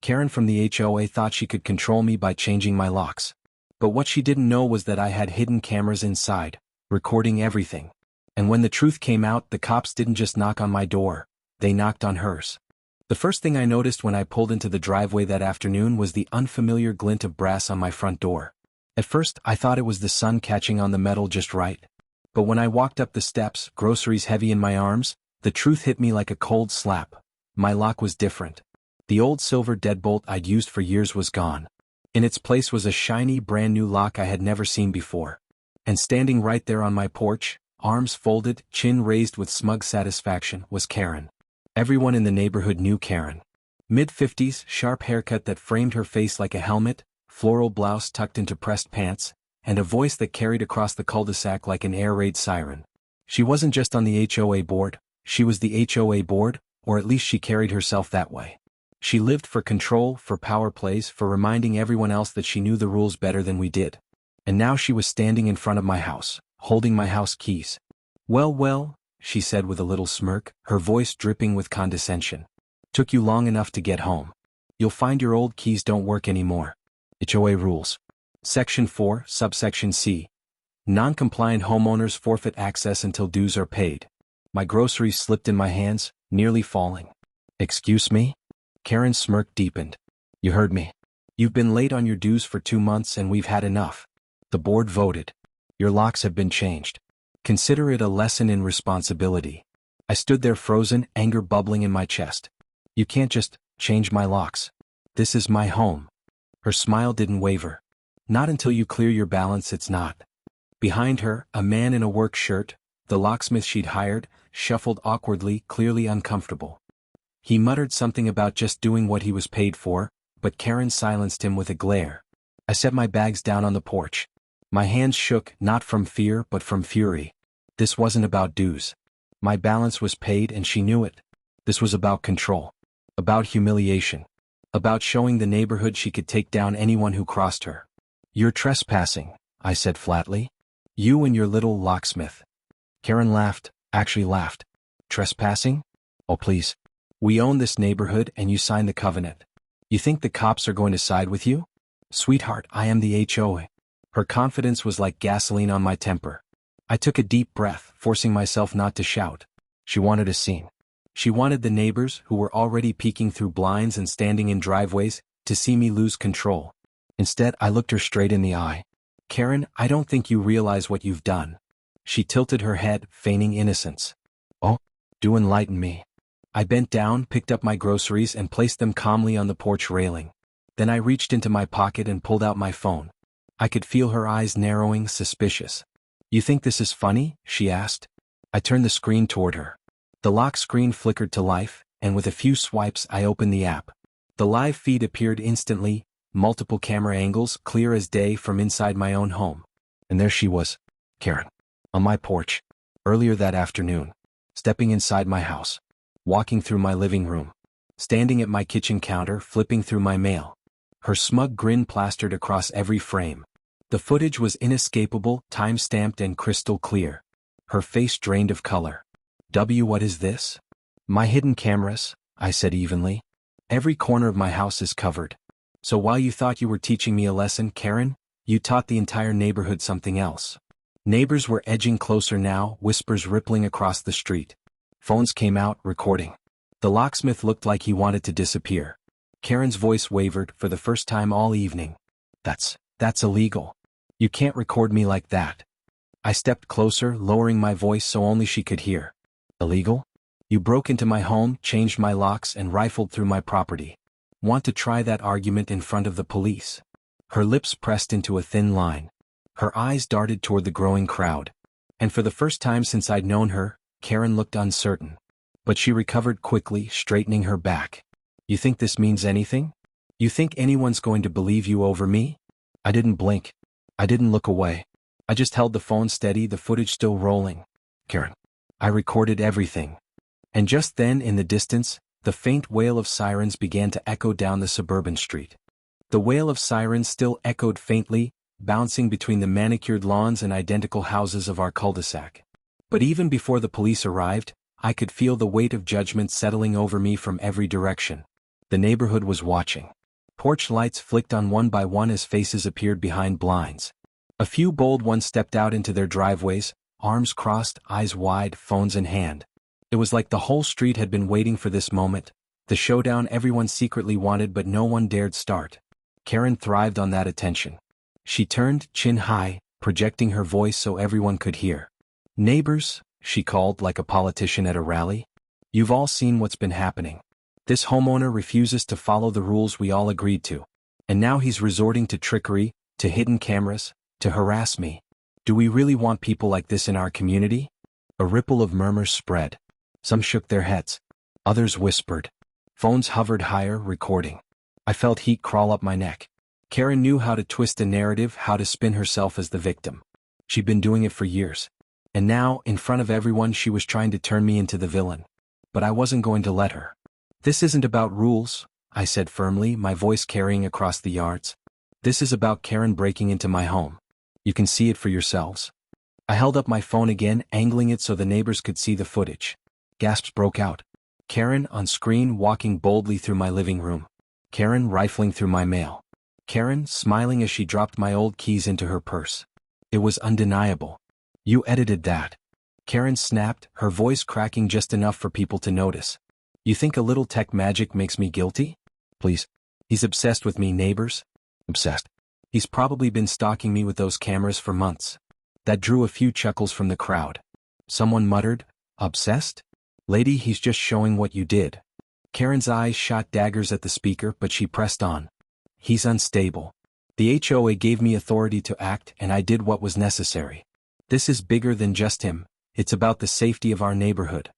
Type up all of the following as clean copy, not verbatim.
Karen from the HOA thought she could control me by changing my locks. But what she didn't know was that I had hidden cameras inside, recording everything. And when the truth came out, the cops didn't just knock on my door, they knocked on hers. The first thing I noticed when I pulled into the driveway that afternoon was the unfamiliar glint of brass on my front door. At first, I thought it was the sun catching on the metal just right. But when I walked up the steps, groceries heavy in my arms, the truth hit me like a cold slap. My lock was different. The old silver deadbolt I'd used for years was gone. In its place was a shiny, brand new lock I had never seen before. And standing right there on my porch, arms folded, chin raised with smug satisfaction, was Karen. Everyone in the neighborhood knew Karen. Mid-50s, sharp haircut that framed her face like a helmet, floral blouse tucked into pressed pants, and a voice that carried across the cul-de-sac like an air raid siren. She wasn't just on the HOA board, she was the HOA board, or at least she carried herself that way. She lived for control, for power plays, for reminding everyone else that she knew the rules better than we did. And now she was standing in front of my house, holding my house keys. Well, she said with a little smirk, her voice dripping with condescension. Took you long enough to get home. You'll find your old keys don't work anymore. HOA rules. Section 4, subsection C. Non-compliant homeowners forfeit access until dues are paid. My groceries slipped in my hands, nearly falling. Excuse me? Karen's smirk deepened. You heard me. You've been late on your dues for 2 months and we've had enough. The board voted. Your locks have been changed. Consider it a lesson in responsibility. I stood there frozen, anger bubbling in my chest. You can't just change my locks. This is my home. Her smile didn't waver. Not until you clear your balance, it's not. Behind her, a man in a work shirt, the locksmith she'd hired, shuffled awkwardly, clearly uncomfortable. He muttered something about just doing what he was paid for, but Karen silenced him with a glare. I set my bags down on the porch. My hands shook, not from fear but from fury. This wasn't about dues. My balance was paid and she knew it. This was about control. About humiliation. About showing the neighborhood she could take down anyone who crossed her. You're trespassing, I said flatly. You and your little locksmith. Karen laughed, actually laughed. Trespassing? Oh please. We own this neighborhood and you signed the covenant. You think the cops are going to side with you? Sweetheart, I am the HOA. Her confidence was like gasoline on my temper. I took a deep breath, forcing myself not to shout. She wanted a scene. She wanted the neighbors, who were already peeking through blinds and standing in driveways, to see me lose control. Instead, I looked her straight in the eye. Karen, I don't think you realize what you've done. She tilted her head, feigning innocence. Oh, do enlighten me. I bent down, picked up my groceries and placed them calmly on the porch railing. Then I reached into my pocket and pulled out my phone. I could feel her eyes narrowing, suspicious. You think this is funny? She asked. I turned the screen toward her. The lock screen flickered to life, and with a few swipes I opened the app. The live feed appeared instantly, multiple camera angles, clear as day from inside my own home. And there she was, Karen, on my porch, earlier that afternoon, stepping inside my house, walking through my living room, standing at my kitchen counter, flipping through my mail. Her smug grin plastered across every frame. The footage was inescapable, time-stamped and crystal clear. Her face drained of color. What is this? My hidden cameras, I said evenly. Every corner of my house is covered. So while you thought you were teaching me a lesson, Karen, you taught the entire neighborhood something else. Neighbors were edging closer now, whispers rippling across the street. Phones came out, recording. The locksmith looked like he wanted to disappear. Karen's voice wavered for the first time all evening. That's illegal. You can't record me like that. I stepped closer, lowering my voice so only she could hear. Illegal? You broke into my home, changed my locks, and rifled through my property. Want to try that argument in front of the police? Her lips pressed into a thin line. Her eyes darted toward the growing crowd. And for the first time since I'd known her, Karen looked uncertain. But she recovered quickly, straightening her back. You think this means anything? You think anyone's going to believe you over me? I didn't blink. I didn't look away. I just held the phone steady, the footage still rolling. Karen, I recorded everything. And just then, in the distance, the faint wail of sirens began to echo down the suburban street. The wail of sirens still echoed faintly, bouncing between the manicured lawns and identical houses of our cul-de-sac. But even before the police arrived, I could feel the weight of judgment settling over me from every direction. The neighborhood was watching. Porch lights flicked on one by one as faces appeared behind blinds. A few bold ones stepped out into their driveways, arms crossed, eyes wide, phones in hand. It was like the whole street had been waiting for this moment, the showdown everyone secretly wanted but no one dared start. Karen thrived on that attention. She turned, chin high, projecting her voice so everyone could hear. "Neighbors," she called like a politician at a rally. "You've all seen what's been happening. This homeowner refuses to follow the rules we all agreed to. And now he's resorting to trickery, to hidden cameras, to harass me. Do we really want people like this in our community?" A ripple of murmurs spread. Some shook their heads. Others whispered. Phones hovered higher, recording. I felt heat crawl up my neck. Karen knew how to twist a narrative, how to spin herself as the victim. She'd been doing it for years. And now, in front of everyone, she was trying to turn me into the villain. But I wasn't going to let her. "This isn't about rules," I said firmly, my voice carrying across the yards. "This is about Karen breaking into my home. You can see it for yourselves." I held up my phone again, angling it so the neighbors could see the footage. Gasps broke out. Karen on screen walking boldly through my living room. Karen rifling through my mail. Karen smiling as she dropped my old keys into her purse. It was undeniable. "You edited that." Karen snapped, her voice cracking just enough for people to notice. "You think a little tech magic makes me guilty? Please. He's obsessed with me, neighbors. Obsessed. He's probably been stalking me with those cameras for months." That drew a few chuckles from the crowd. Someone muttered, "Obsessed? Lady, he's just showing what you did." Karen's eyes shot daggers at the speaker, but she pressed on. "He's unstable. The HOA gave me authority to act, and I did what was necessary. This is bigger than just him. It's about the safety of our neighborhood."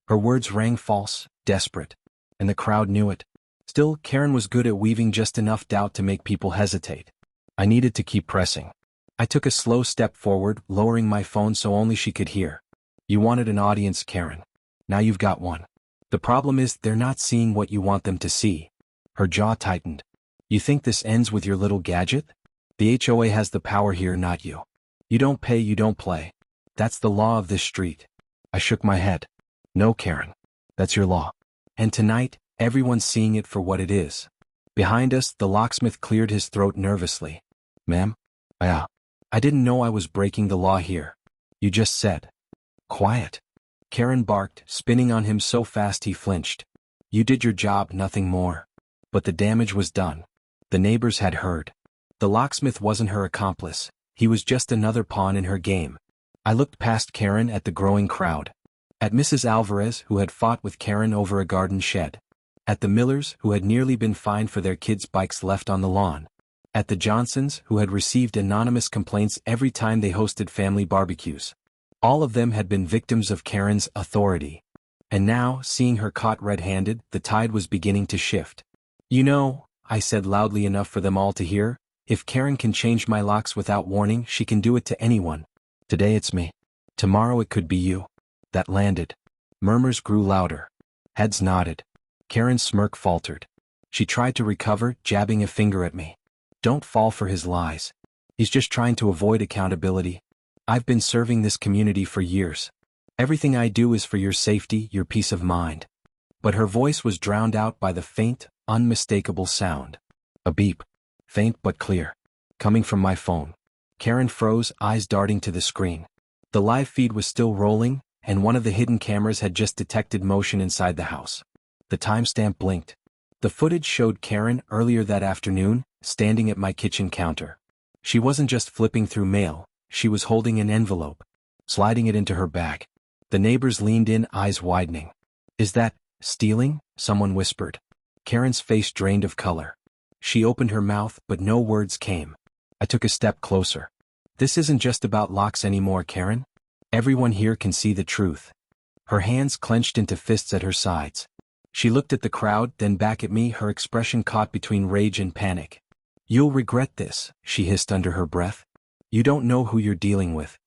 Her words rang false, desperate. And the crowd knew it. Still, Karen was good at weaving just enough doubt to make people hesitate. I needed to keep pressing. I took a slow step forward, lowering my phone so only she could hear. "You wanted an audience, Karen. Now you've got one. The problem is they're not seeing what you want them to see." Her jaw tightened. "You think this ends with your little gadget? The HOA has the power here, not you. You don't pay, you don't play. That's the law of this street." I shook my head. "No, Karen. That's your law. And tonight, everyone's seeing it for what it is." Behind us, the locksmith cleared his throat nervously. "Ma'am? I didn't know I was breaking the law here. You just said." "Quiet." Karen barked, spinning on him so fast he flinched. "You did your job, nothing more." But the damage was done. The neighbors had heard. The locksmith wasn't her accomplice. He was just another pawn in her game. I looked past Karen at the growing crowd. At Mrs. Alvarez, who had fought with Karen over a garden shed. At the Millers, who had nearly been fined for their kids' bikes left on the lawn. At the Johnsons, who had received anonymous complaints every time they hosted family barbecues. All of them had been victims of Karen's authority. And now, seeing her caught red-handed, the tide was beginning to shift. "You know," I said loudly enough for them all to hear, "if Karen can change my locks without warning, she can do it to anyone. Today it's me. Tomorrow it could be you." That landed. Murmurs grew louder. Heads nodded. Karen's smirk faltered. She tried to recover, jabbing a finger at me. "Don't fall for his lies. He's just trying to avoid accountability. I've been serving this community for years. Everything I do is for your safety, your peace of mind." But her voice was drowned out by the faint, unmistakable sound. A beep. Faint but clear. Coming from my phone. Karen froze, eyes darting to the screen. The live feed was still rolling, and one of the hidden cameras had just detected motion inside the house. The timestamp blinked. The footage showed Karen earlier that afternoon, standing at my kitchen counter. She wasn't just flipping through mail, she was holding an envelope, sliding it into her bag. The neighbors leaned in, eyes widening. "Is that stealing?" someone whispered. Karen's face drained of color. She opened her mouth, but no words came. I took a step closer. "This isn't just about locks anymore, Karen. Everyone here can see the truth." Her hands clenched into fists at her sides. She looked at the crowd, then back at me, her expression caught between rage and panic. "You'll regret this," she hissed under her breath. "You don't know who you're dealing with."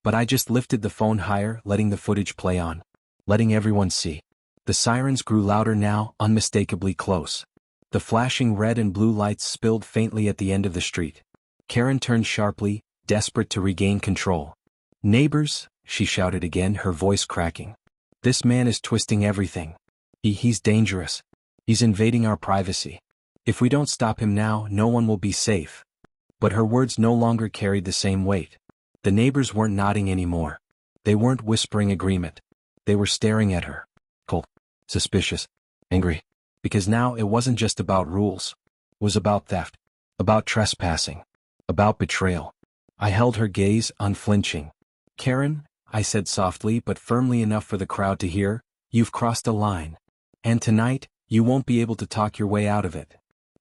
But I just lifted the phone higher, letting the footage play on. Letting everyone see. The sirens grew louder now, unmistakably close. The flashing red and blue lights spilled faintly at the end of the street. Karen turned sharply, desperate to regain control. "Neighbors," she shouted again, her voice cracking. "This man is twisting everything. He's dangerous. He's invading our privacy. If we don't stop him now, no one will be safe. But her words no longer carried the same weight. The neighbors weren't nodding anymore. They weren't whispering agreement. They were staring at her. Cold, suspicious, angry. Because now it wasn't just about rules. It was about theft. About trespassing. About betrayal. I held her gaze, unflinching. Karen, I said softly but firmly enough for the crowd to hear, you've crossed a line. And tonight, you won't be able to talk your way out of it.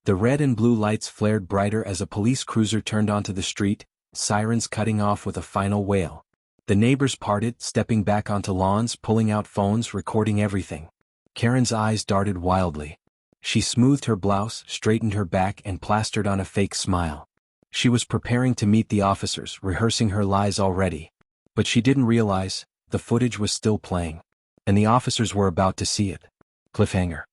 The red and blue lights flared brighter as a police cruiser turned onto the street, sirens cutting off with a final wail. The neighbors parted, stepping back onto lawns, pulling out phones, recording everything. Karen's eyes darted wildly. She smoothed her blouse, straightened her back, and plastered on a fake smile. She was preparing to meet the officers, rehearsing her lies already. But she didn't realize, the footage was still playing. And the officers were about to see it. Cliffhanger.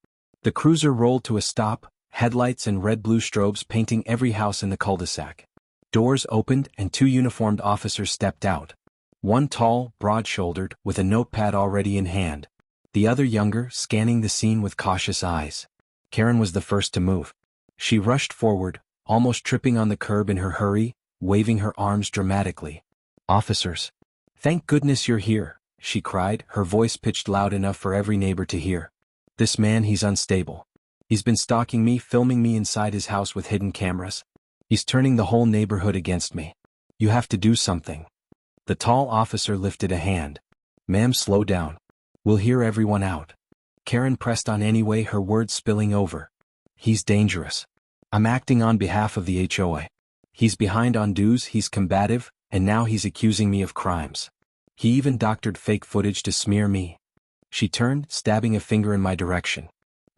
The cruiser rolled to a stop, headlights and red-blue strobes painting every house in the cul-de-sac. Doors opened and two uniformed officers stepped out. One tall, broad-shouldered, with a notepad already in hand. The other younger, scanning the scene with cautious eyes. Karen was the first to move. She rushed forward, almost tripping on the curb in her hurry, waving her arms dramatically. Officers. Thank goodness you're here, she cried, her voice pitched loud enough for every neighbor to hear. This man, he's unstable. He's been stalking me, filming me inside his house with hidden cameras. He's turning the whole neighborhood against me. You have to do something. The tall officer lifted a hand. Ma'am, slow down. We'll hear everyone out. Karen pressed on anyway, her words spilling over. He's dangerous. I'm acting on behalf of the HOA. He's behind on dues, he's combative, and now he's accusing me of crimes. He even doctored fake footage to smear me. She turned, stabbing a finger in my direction.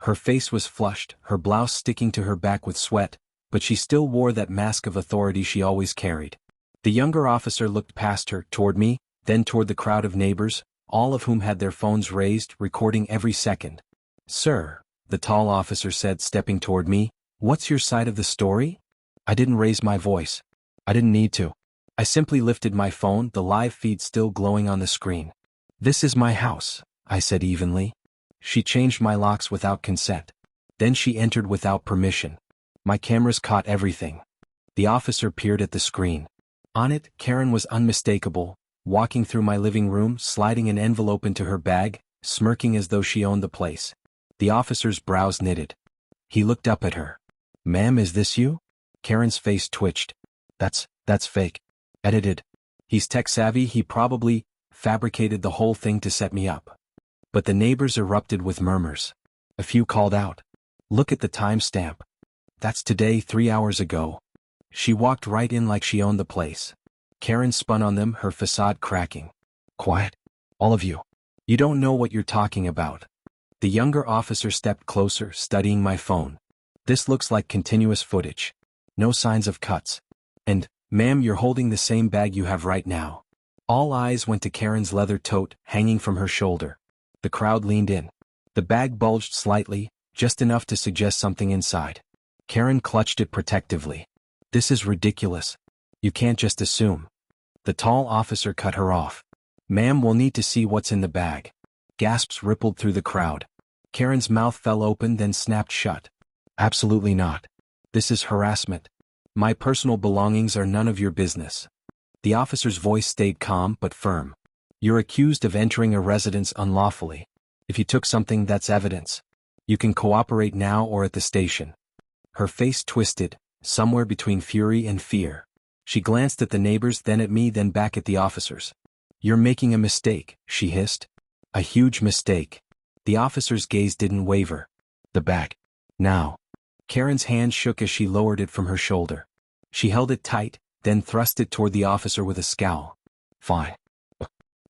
Her face was flushed, her blouse sticking to her back with sweat, but she still wore that mask of authority she always carried. The younger officer looked past her, toward me, then toward the crowd of neighbors, all of whom had their phones raised, recording every second. Sir, the tall officer said, stepping toward me, what's your side of the story? I didn't raise my voice. I didn't need to. I simply lifted my phone, the live feed still glowing on the screen. This is my house, I said evenly. She changed my locks without consent. Then she entered without permission. My cameras caught everything. The officer peered at the screen. On it, Karen was unmistakable, walking through my living room, sliding an envelope into her bag, smirking as though she owned the place. The officer's brows knitted. He looked up at her. Ma'am, is this you? Karen's face twitched. That's fake. Edited. He's tech-savvy, he probably fabricated the whole thing to set me up. But the neighbors erupted with murmurs. A few called out. Look at the timestamp. That's today, 3 hours ago. She walked right in like she owned the place. Karen spun on them, her facade cracking. Quiet. All of you. You don't know what you're talking about. The younger officer stepped closer, studying my phone. This looks like continuous footage. No signs of cuts. And, ma'am, you're holding the same bag you have right now. All eyes went to Karen's leather tote, hanging from her shoulder. The crowd leaned in. The bag bulged slightly, just enough to suggest something inside. Karen clutched it protectively. This is ridiculous. You can't just assume. The tall officer cut her off. Ma'am, we'll need to see what's in the bag. Gasps rippled through the crowd. Karen's mouth fell open then snapped shut. Absolutely not. This is harassment. My personal belongings are none of your business. The officer's voice stayed calm but firm. You're accused of entering a residence unlawfully. If you took something, that's evidence. You can cooperate now or at the station. Her face twisted, somewhere between fury and fear. She glanced at the neighbors, then at me, then back at the officers. You're making a mistake, she hissed. A huge mistake. The officer's gaze didn't waver. The bag. Now. Karen's hand shook as she lowered it from her shoulder. She held it tight, then thrust it toward the officer with a scowl. Fine.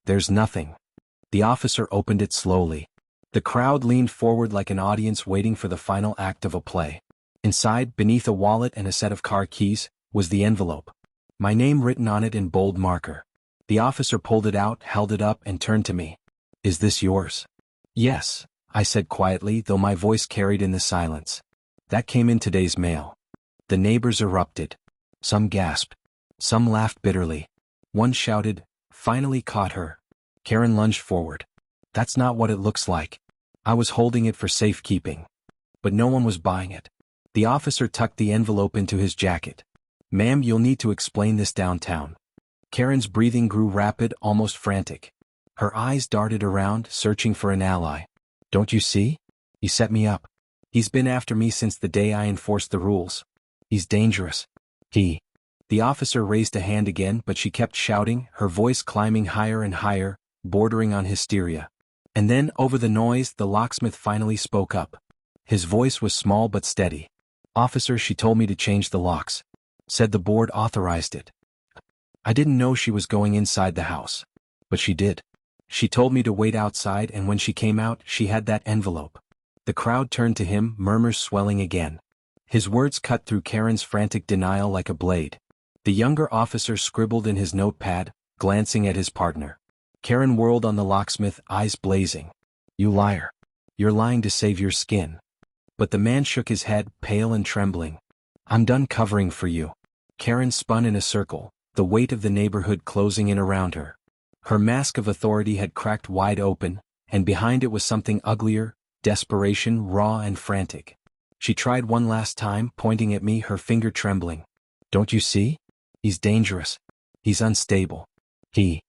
There's nothing. The officer opened it slowly. The crowd leaned forward like an audience waiting for the final act of a play. Inside, beneath a wallet and a set of car keys, was the envelope. My name written on it in bold marker. The officer pulled it out, held it up, and turned to me. Is this yours? Yes, I said quietly, though my voice carried in the silence. That came in today's mail. The neighbors erupted. Some gasped. Some laughed bitterly. One shouted, finally caught her. Karen lunged forward. That's not what it looks like. I was holding it for safekeeping. but no one was buying it. The officer tucked the envelope into his jacket. "Ma'am, you'll need to explain this downtown." Karen's breathing grew rapid, almost frantic. Her eyes darted around, searching for an ally. "Don't you see? He set me up. He's been after me since the day I enforced the rules. He's dangerous. He..." The officer raised a hand again, but she kept shouting, her voice climbing higher and higher, bordering on hysteria. And then, over the noise, the locksmith finally spoke up. His voice was small but steady. "Officer, she told me to change the locks. Said the board authorized it. I didn't know she was going inside the house. But she did. She told me to wait outside, and when she came out, she had that envelope." The crowd turned to him, murmurs swelling again. His words cut through Karen's frantic denial like a blade. The younger officer scribbled in his notepad, glancing at his partner. Karen whirled on the locksmith, eyes blazing. "You liar. You're lying to save your skin." But the man shook his head, pale and trembling. "I'm done covering for you." Karen spun in a circle, the weight of the neighborhood closing in around her. Her mask of authority had cracked wide open, and behind it was something uglier, desperation, raw and frantic. She tried one last time, pointing at me, her finger trembling. "Don't you see? He's dangerous. He's unstable. He..."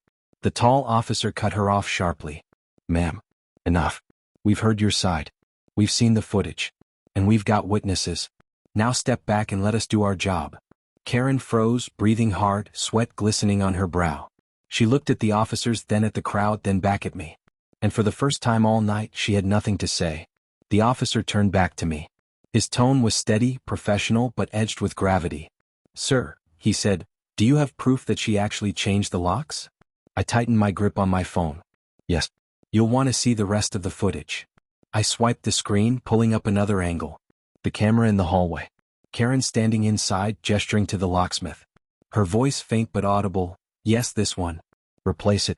The tall officer cut her off sharply. "Ma'am, enough. We've heard your side. We've seen the footage. And we've got witnesses. Now step back and let us do our job." Karen froze, breathing hard, sweat glistening on her brow. She looked at the officers, then at the crowd, then back at me. And for the first time all night, she had nothing to say. The officer turned back to me. His tone was steady, professional, but edged with gravity. "Sir," he said, "do you have proof that she actually changed the locks?" I tightened my grip on my phone. "Yes. You'll want to see the rest of the footage." I swiped the screen, pulling up another angle. The camera in the hallway. Karen standing inside, gesturing to the locksmith. Her voice faint but audible. "Yes, this one. Replace it.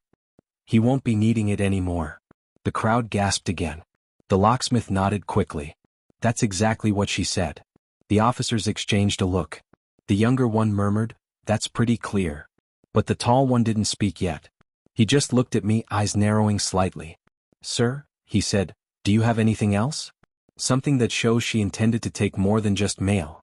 He won't be needing it anymore." The crowd gasped again. The locksmith nodded quickly. "That's exactly what she said." The officers exchanged a look. The younger one murmured, "That's pretty clear." But the tall one didn't speak yet. He just looked at me, eyes narrowing slightly. "Sir," he said, "do you have anything else? Something that shows she intended to take more than just mail?"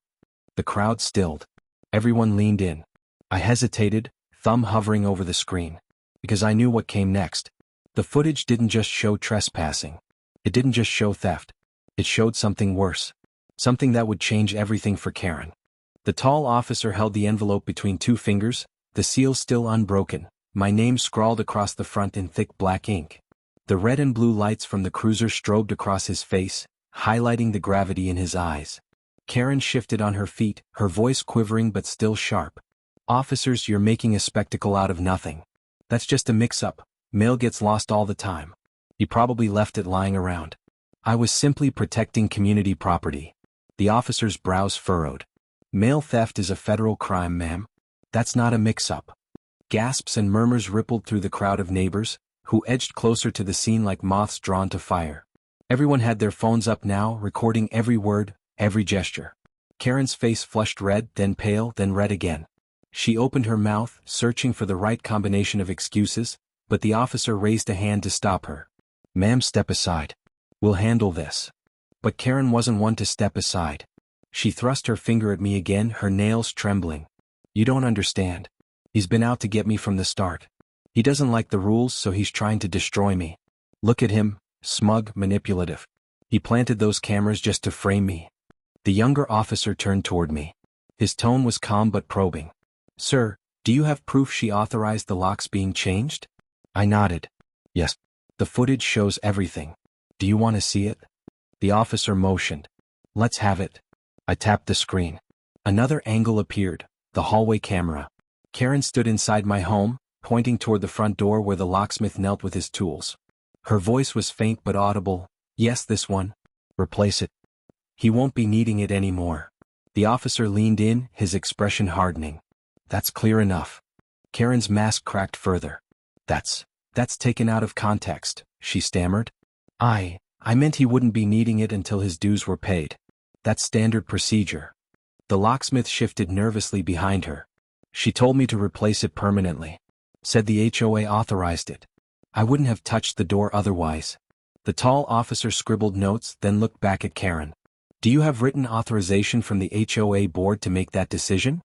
The crowd stilled. Everyone leaned in. I hesitated, thumb hovering over the screen. Because I knew what came next. The footage didn't just show trespassing. It didn't just show theft. It showed something worse. Something that would change everything for Karen. The tall officer held the envelope between two fingers, the seal still unbroken, my name scrawled across the front in thick black ink. The red and blue lights from the cruiser strobed across his face, highlighting the gravity in his eyes. Karen shifted on her feet, her voice quivering but still sharp. "Officers, you're making a spectacle out of nothing. That's just a mix-up. Mail gets lost all the time. He probably left it lying around. I was simply protecting community property." The officer's brows furrowed. "Mail theft is a federal crime, ma'am. That's not a mix-up." Gasps and murmurs rippled through the crowd of neighbors, who edged closer to the scene like moths drawn to fire. Everyone had their phones up now, recording every word, every gesture. Karen's face flushed red, then pale, then red again. She opened her mouth, searching for the right combination of excuses, but the officer raised a hand to stop her. "Ma'am, step aside. We'll handle this." But Karen wasn't one to step aside. She thrust her finger at me again, her nails trembling. "You don't understand. He's been out to get me from the start. He doesn't like the rules, so he's trying to destroy me. Look at him, smug, manipulative. He planted those cameras just to frame me." The younger officer turned toward me. His tone was calm but probing. "Sir, do you have proof she authorized the locks being changed?" I nodded. "Yes. The footage shows everything. Do you want to see it?" The officer motioned. "Let's have it." I tapped the screen. Another angle appeared, the hallway camera. Karen stood inside my home, pointing toward the front door where the locksmith knelt with his tools. Her voice was faint but audible. "Yes, this one. Replace it. He won't be needing it anymore." The officer leaned in, his expression hardening. "That's clear enough." Karen's mask cracked further. That's taken out of context," she stammered. I meant he wouldn't be needing it until his dues were paid. That's standard procedure." The locksmith shifted nervously behind her. "She told me to replace it permanently. Said the HOA authorized it. I wouldn't have touched the door otherwise." The tall officer scribbled notes, then looked back at Karen. Do you have written authorization from the HOA board to make that decision?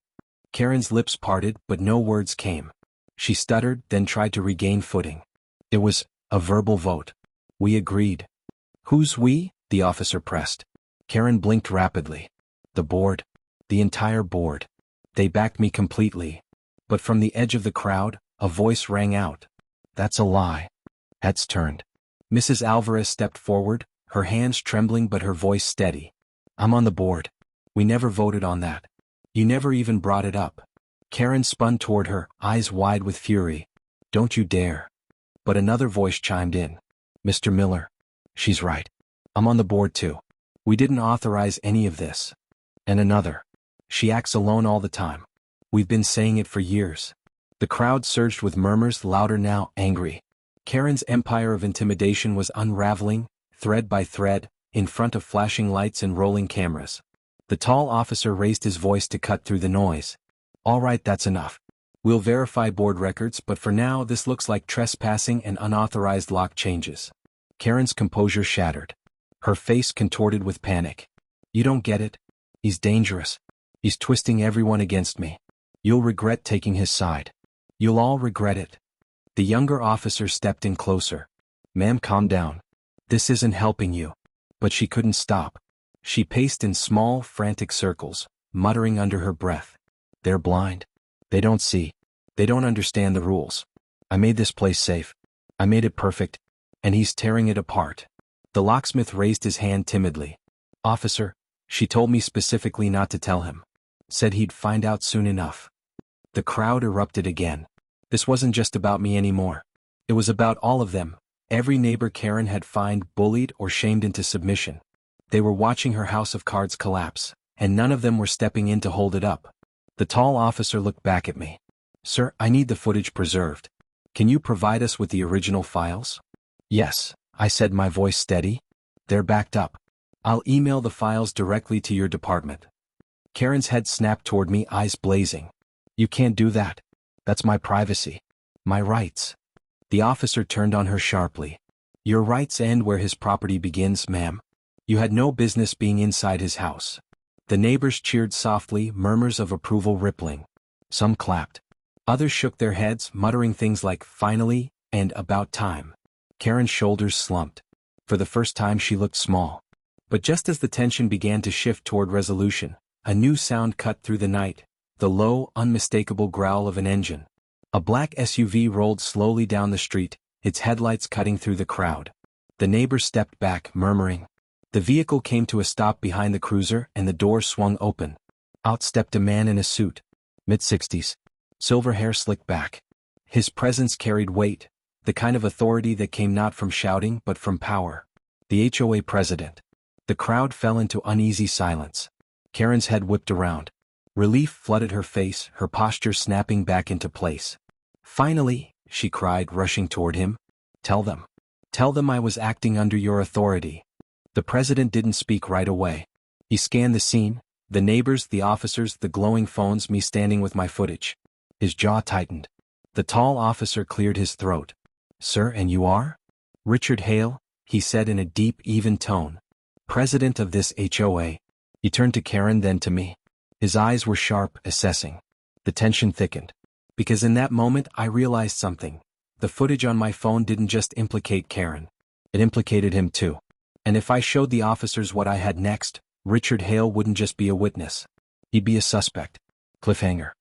Karen's lips parted, but no words came. She stuttered, then tried to regain footing. It was a verbal vote. We agreed. Who's we? The officer pressed. Karen blinked rapidly. The board. The entire board. They backed me completely. But from the edge of the crowd, a voice rang out. That's a lie. Heads turned. Mrs. Alvarez stepped forward, her hands trembling but her voice steady. I'm on the board. We never voted on that. You never even brought it up. Karen spun toward her, eyes wide with fury. Don't you dare. But another voice chimed in. Mr. Miller. She's right. I'm on the board too. We didn't authorize any of this. And another. She acts alone all the time. We've been saying it for years. The crowd surged with murmurs, louder now, angry. Karen's empire of intimidation was unraveling, thread by thread, in front of flashing lights and rolling cameras. The tall officer raised his voice to cut through the noise. All right, that's enough. We'll verify board records, but for now this looks like trespassing and unauthorized lock changes. Karen's composure shattered. Her face contorted with panic. You don't get it? He's dangerous. He's twisting everyone against me. You'll regret taking his side. You'll all regret it. The younger officer stepped in closer. Ma'am, calm down. This isn't helping you. But she couldn't stop. She paced in small, frantic circles, muttering under her breath. They're blind. They don't see. They don't understand the rules. I made this place safe. I made it perfect. And he's tearing it apart. The locksmith raised his hand timidly. Officer, she told me specifically not to tell him. Said he'd find out soon enough. The crowd erupted again. This wasn't just about me anymore. It was about all of them. Every neighbor Karen had fined, bullied, or shamed into submission. They were watching her house of cards collapse, and none of them were stepping in to hold it up. The tall officer looked back at me. Sir, I need the footage preserved. Can you provide us with the original files? Yes, I said, my voice steady. They're backed up. I'll email the files directly to your department. Karen's head snapped toward me, eyes blazing. You can't do that. That's my privacy. My rights. The officer turned on her sharply. Your rights end where his property begins, ma'am. You had no business being inside his house. The neighbors cheered softly, murmurs of approval rippling. Some clapped. Others shook their heads, muttering things like, finally, and about time. Karen's shoulders slumped. For the first time she looked small. But just as the tension began to shift toward resolution, a new sound cut through the night, the low, unmistakable growl of an engine. A black SUV rolled slowly down the street, its headlights cutting through the crowd. The neighbors stepped back, murmuring. The vehicle came to a stop behind the cruiser and the door swung open. Out stepped a man in a suit. Mid-60s. Silver hair slicked back. His presence carried weight, the kind of authority that came not from shouting but from power. The HOA president. The crowd fell into uneasy silence. Karen's head whipped around. Relief flooded her face, her posture snapping back into place. Finally, she cried, rushing toward him. Tell them. Tell them I was acting under your authority. The president didn't speak right away. He scanned the scene, the neighbors, the officers, the glowing phones, me standing with my footage. His jaw tightened. The tall officer cleared his throat. Sir, and you are? Richard Hale, he said in a deep, even tone. President of this HOA. He turned to Karen, then to me. His eyes were sharp, assessing. The tension thickened. Because in that moment I realized something. The footage on my phone didn't just implicate Karen. It implicated him too. And if I showed the officers what I had next, Richard Hale wouldn't just be a witness. He'd be a suspect. Cliffhanger.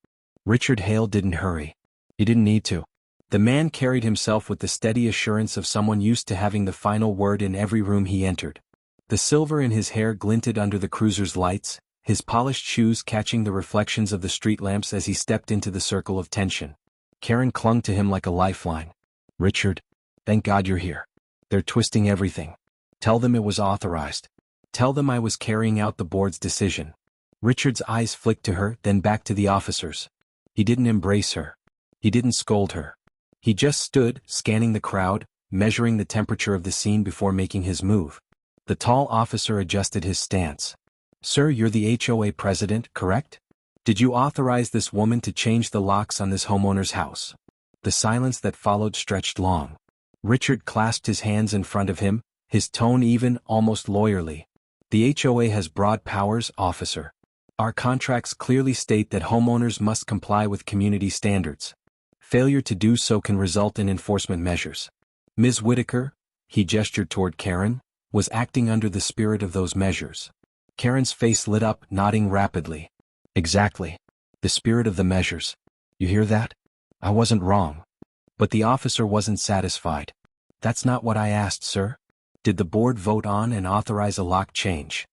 Richard Hale didn't hurry. He didn't need to. The man carried himself with the steady assurance of someone used to having the final word in every room he entered. The silver in his hair glinted under the cruiser's lights, his polished shoes catching the reflections of the street lamps as he stepped into the circle of tension. Karen clung to him like a lifeline. Richard, thank God you're here. They're twisting everything. Tell them it was authorized. Tell them I was carrying out the board's decision. Richard's eyes flicked to her, then back to the officers. He didn't embrace her. He didn't scold her. He just stood, scanning the crowd, measuring the temperature of the scene before making his move. The tall officer adjusted his stance. Sir, you're the HOA president, correct? Did you authorize this woman to change the locks on this homeowner's house? The silence that followed stretched long. Richard clasped his hands in front of him, his tone even, almost lawyerly. The HOA has broad powers, officer. Our contracts clearly state that homeowners must comply with community standards. Failure to do so can result in enforcement measures. Ms. Whitaker, he gestured toward Karen, was acting under the spirit of those measures. Karen's face lit up, nodding rapidly. Exactly. The spirit of the measures. You hear that? I wasn't wrong. But the officer wasn't satisfied. That's not what I asked, sir. Did the board vote on and authorize a lock change?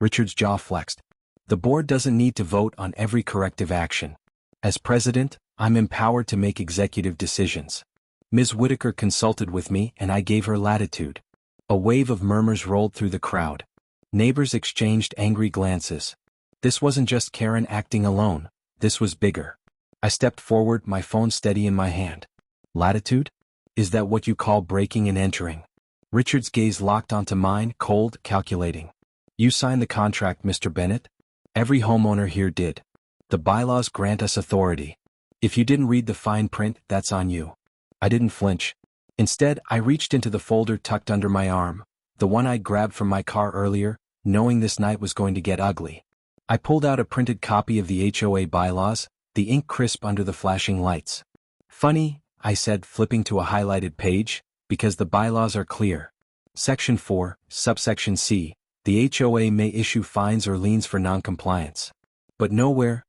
Richard's jaw flexed. The board doesn't need to vote on every corrective action. As president, I'm empowered to make executive decisions. Ms. Whitaker consulted with me and I gave her latitude. A wave of murmurs rolled through the crowd. Neighbors exchanged angry glances. This wasn't just Karen acting alone, this was bigger. I stepped forward, my phone steady in my hand. Latitude? Is that what you call breaking and entering? Richard's gaze locked onto mine, cold, calculating. You signed the contract, Mr. Bennett? Every homeowner here did. The bylaws grant us authority. If you didn't read the fine print, that's on you. I didn't flinch. Instead, I reached into the folder tucked under my arm, the one I'd grabbed from my car earlier, knowing this night was going to get ugly. I pulled out a printed copy of the HOA bylaws, the ink crisp under the flashing lights. Funny, I said, flipping to a highlighted page, because the bylaws are clear. Section 4, subsection C, the HOA may issue fines or liens for noncompliance. But nowhere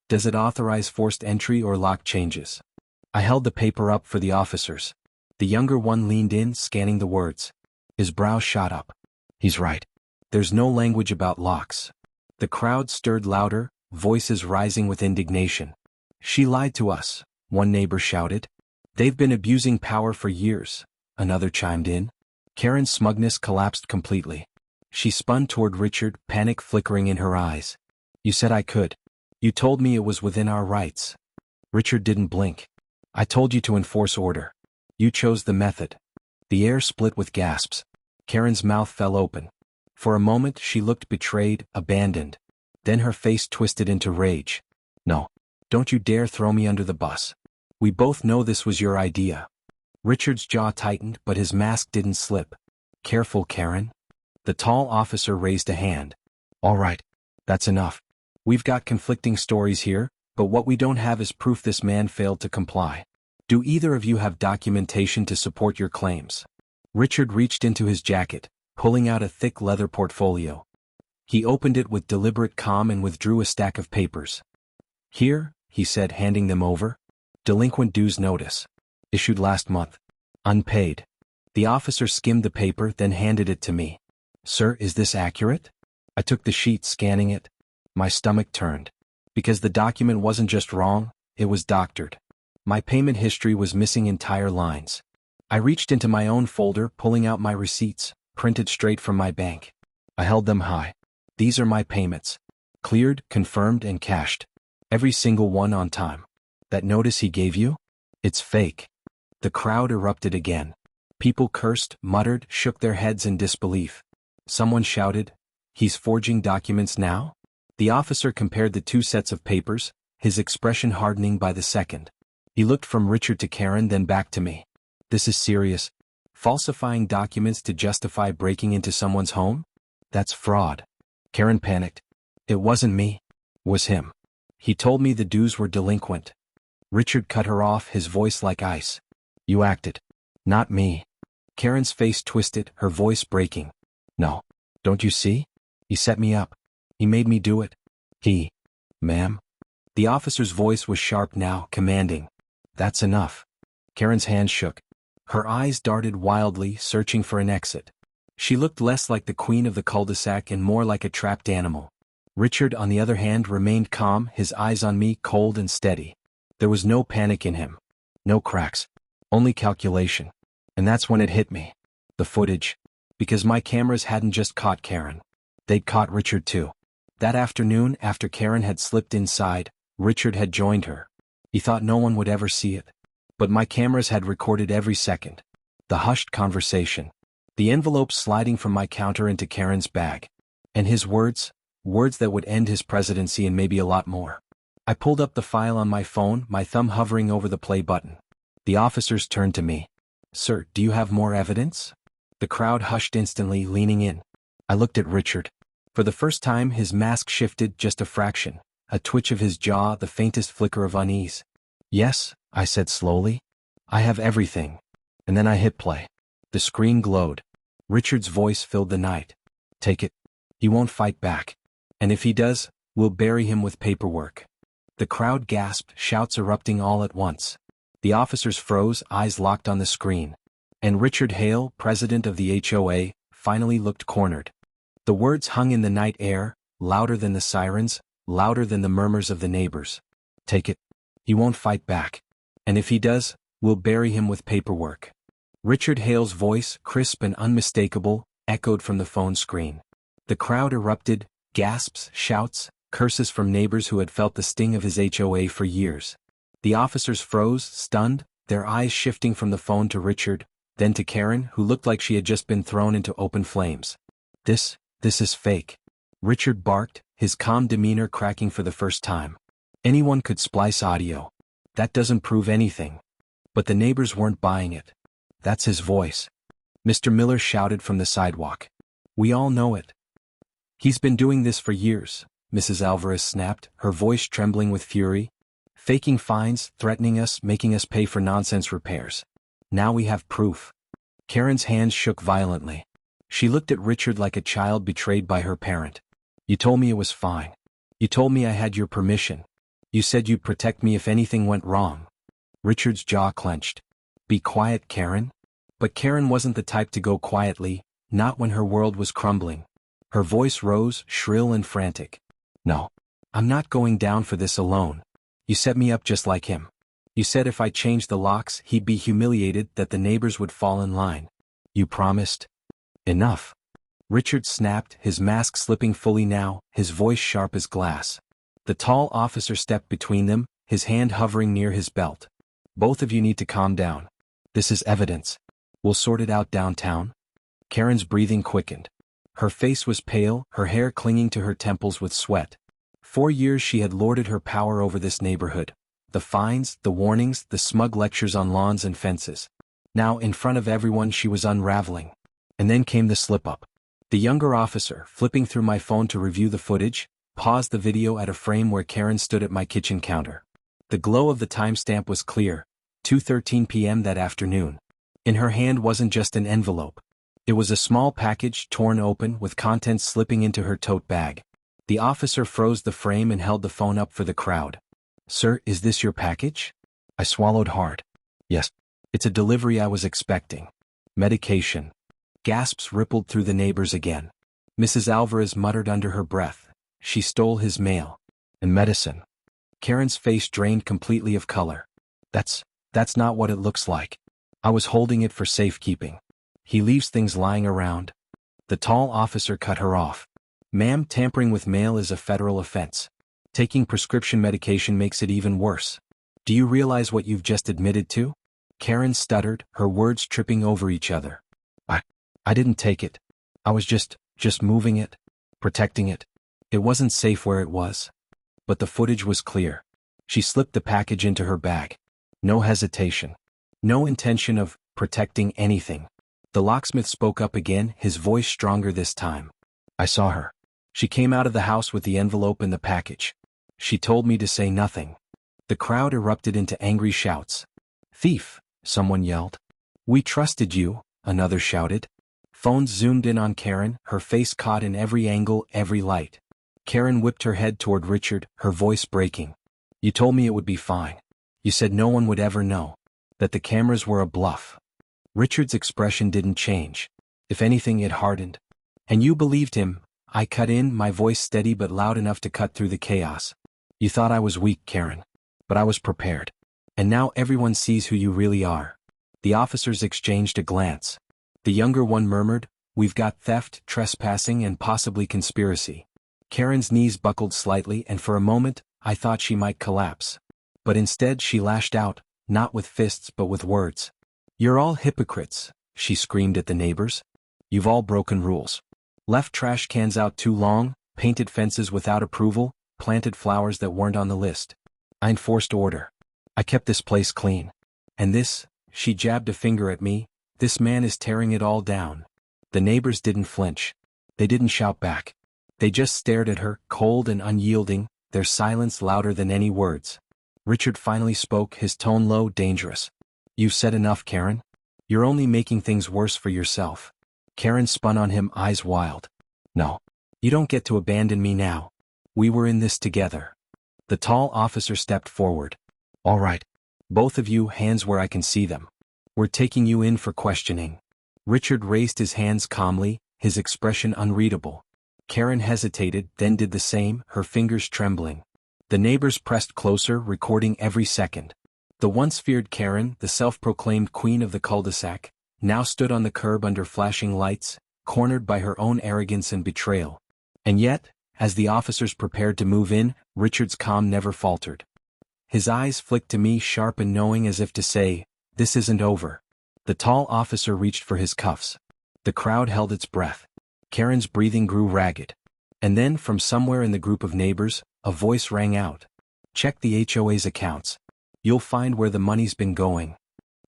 does it authorize forced entry or lock changes. I held the paper up for the officers. The younger one leaned in, scanning the words. His brow shot up. He's right. There's no language about locks. The crowd stirred louder, voices rising with indignation. She lied to us, one neighbor shouted. They've been abusing power for years, another chimed in. Karen's smugness collapsed completely. She spun toward Richard, panic flickering in her eyes. You said I could. You told me it was within our rights. Richard didn't blink. I told you to enforce order. You chose the method. The air split with gasps. Karen's mouth fell open. For a moment she looked betrayed, abandoned. Then her face twisted into rage. No. Don't you dare throw me under the bus. We both know this was your idea. Richard's jaw tightened, but his mask didn't slip. Careful, Karen. The tall officer raised a hand. All right. That's enough. We've got conflicting stories here, but what we don't have is proof this man failed to comply. Do either of you have documentation to support your claims? Richard reached into his jacket, pulling out a thick leather portfolio. He opened it with deliberate calm and withdrew a stack of papers. Here, he said, handing them over. Delinquent dues notice. Issued last month. Unpaid. The officer skimmed the paper, then handed it to me. Sir, is this accurate? I took the sheet, scanning it. My stomach turned. Because the document wasn't just wrong, it was doctored. My payment history was missing entire lines. I reached into my own folder, pulling out my receipts, printed straight from my bank. I held them high. These are my payments. Cleared, confirmed, and cashed. Every single one on time. That notice he gave you? It's fake. The crowd erupted again. People cursed, muttered, shook their heads in disbelief. Someone shouted, "He's forging documents now?" The officer compared the two sets of papers, his expression hardening by the second. He looked from Richard to Karen, then back to me. This is serious. Falsifying documents to justify breaking into someone's home? That's fraud. Karen panicked. It wasn't me. It was him. He told me the dues were delinquent. Richard cut her off, his voice like ice. You acted. Not me. Karen's face twisted, her voice breaking. No. Don't you see? He set me up. He made me do it. Ma'am? The officer's voice was sharp now, commanding. That's enough. Karen's hand shook. Her eyes darted wildly, searching for an exit. She looked less like the queen of the cul-de-sac and more like a trapped animal. Richard, on the other hand, remained calm, his eyes on me, cold and steady. There was no panic in him. No cracks. Only calculation. And that's when it hit me. The footage. Because my cameras hadn't just caught Karen. They'd caught Richard too. That afternoon, after Karen had slipped inside, Richard had joined her. He thought no one would ever see it. But my cameras had recorded every second. The hushed conversation. The envelope sliding from my counter into Karen's bag. And his words that would end his presidency and maybe a lot more. I pulled up the file on my phone, my thumb hovering over the play button. The officers turned to me. Sir, do you have more evidence? The crowd hushed instantly, leaning in. I looked at Richard. For the first time his mask shifted just a fraction, a twitch of his jaw, the faintest flicker of unease. Yes, I said slowly. I have everything. And then I hit play. The screen glowed. Richard's voice filled the night. Take it. He won't fight back. And if he does, we'll bury him with paperwork. The crowd gasped, shouts erupting all at once. The officers froze, eyes locked on the screen. And Richard Hale, president of the HOA, finally looked cornered. The words hung in the night air, louder than the sirens, louder than the murmurs of the neighbors. Take it. He won't fight back. And if he does, we'll bury him with paperwork. Richard Hale's voice, crisp and unmistakable, echoed from the phone screen. The crowd erupted, gasps, shouts, curses from neighbors who had felt the sting of his HOA for years. The officers froze, stunned, their eyes shifting from the phone to Richard, then to Karen, who looked like she had just been thrown into open flames. This is fake. Richard barked, his calm demeanor cracking for the first time. Anyone could splice audio. That doesn't prove anything. But the neighbors weren't buying it. That's his voice. Mr. Miller shouted from the sidewalk. We all know it. He's been doing this for years, Mrs. Alvarez snapped, her voice trembling with fury. Faking fines, threatening us, making us pay for nonsense repairs. Now we have proof. Karen's hands shook violently. She looked at Richard like a child betrayed by her parent. You told me it was fine. You told me I had your permission. You said you'd protect me if anything went wrong. Richard's jaw clenched. Be quiet, Karen. But Karen wasn't the type to go quietly, not when her world was crumbling. Her voice rose, shrill and frantic. No. I'm not going down for this alone. You set me up just like him. You said if I changed the locks, he'd be humiliated, that the neighbors would fall in line. You promised. Enough. Richard snapped, his mask slipping fully now, his voice sharp as glass. The tall officer stepped between them, his hand hovering near his belt. Both of you need to calm down. This is evidence. We'll sort it out downtown. Karen's breathing quickened. Her face was pale, her hair clinging to her temples with sweat. 4 years she had lorded her power over this neighborhood. The fines, the warnings, the smug lectures on lawns and fences. Now, in front of everyone, she was unraveling. And then came the slip-up. The younger officer, flipping through my phone to review the footage, paused the video at a frame where Karen stood at my kitchen counter. The glow of the timestamp was clear, 2:13 p.m. that afternoon. In her hand wasn't just an envelope. It was a small package, torn open, with contents slipping into her tote bag. The officer froze the frame and held the phone up for the crowd. Sir, is this your package? I swallowed hard. Yes. It's a delivery I was expecting. Medication. Gasps rippled through the neighbors again. Mrs. Alvarez muttered under her breath. She stole his mail. And medicine. Karen's face drained completely of color. That's not what it looks like. I was holding it for safekeeping. He leaves things lying around. The tall officer cut her off. Ma'am, tampering with mail is a federal offense. Taking prescription medication makes it even worse. Do you realize what you've just admitted to? Karen stuttered, her words tripping over each other. I didn't take it. I was just moving it, protecting it. It wasn't safe where it was. But the footage was clear. She slipped the package into her bag. No hesitation. No intention of protecting anything. The locksmith spoke up again, his voice stronger this time. I saw her. She came out of the house with the envelope and the package. She told me to say nothing. The crowd erupted into angry shouts. Thief, someone yelled. We trusted you, another shouted. Phones zoomed in on Karen, her face caught in every angle, every light. Karen whipped her head toward Richard, her voice breaking. You told me it would be fine. You said no one would ever know. That the cameras were a bluff. Richard's expression didn't change. If anything, it hardened. And you believed him. I cut in, my voice steady but loud enough to cut through the chaos. You thought I was weak, Karen. But I was prepared. And now everyone sees who you really are. The officers exchanged a glance. The younger one murmured, We've got theft, trespassing, and possibly conspiracy. Karen's knees buckled slightly, and for a moment, I thought she might collapse. But instead she lashed out, not with fists but with words. You're all hypocrites, she screamed at the neighbors. You've all broken rules. Left trash cans out too long, painted fences without approval, planted flowers that weren't on the list. I enforced order. I kept this place clean. And this, she jabbed a finger at me, this man is tearing it all down. The neighbors didn't flinch. They didn't shout back. They just stared at her, cold and unyielding, their silence louder than any words. Richard finally spoke, his tone low, dangerous. "You've said enough, Karen. You're only making things worse for yourself." Karen spun on him, eyes wild. "No. You don't get to abandon me now. We were in this together." The tall officer stepped forward. "All right. Both of you, hands where I can see them. We're taking you in for questioning." Richard raised his hands calmly, his expression unreadable. Karen hesitated, then did the same, her fingers trembling. The neighbors pressed closer, recording every second. The once feared Karen, the self-proclaimed queen of the cul-de-sac, now stood on the curb under flashing lights, cornered by her own arrogance and betrayal. And yet, as the officers prepared to move in, Richard's calm never faltered. His eyes flicked to me, sharp and knowing, as if to say, "This isn't over." The tall officer reached for his cuffs. The crowd held its breath. Karen's breathing grew ragged. And then, from somewhere in the group of neighbors, a voice rang out. "Check the HOA's accounts. You'll find where the money's been going."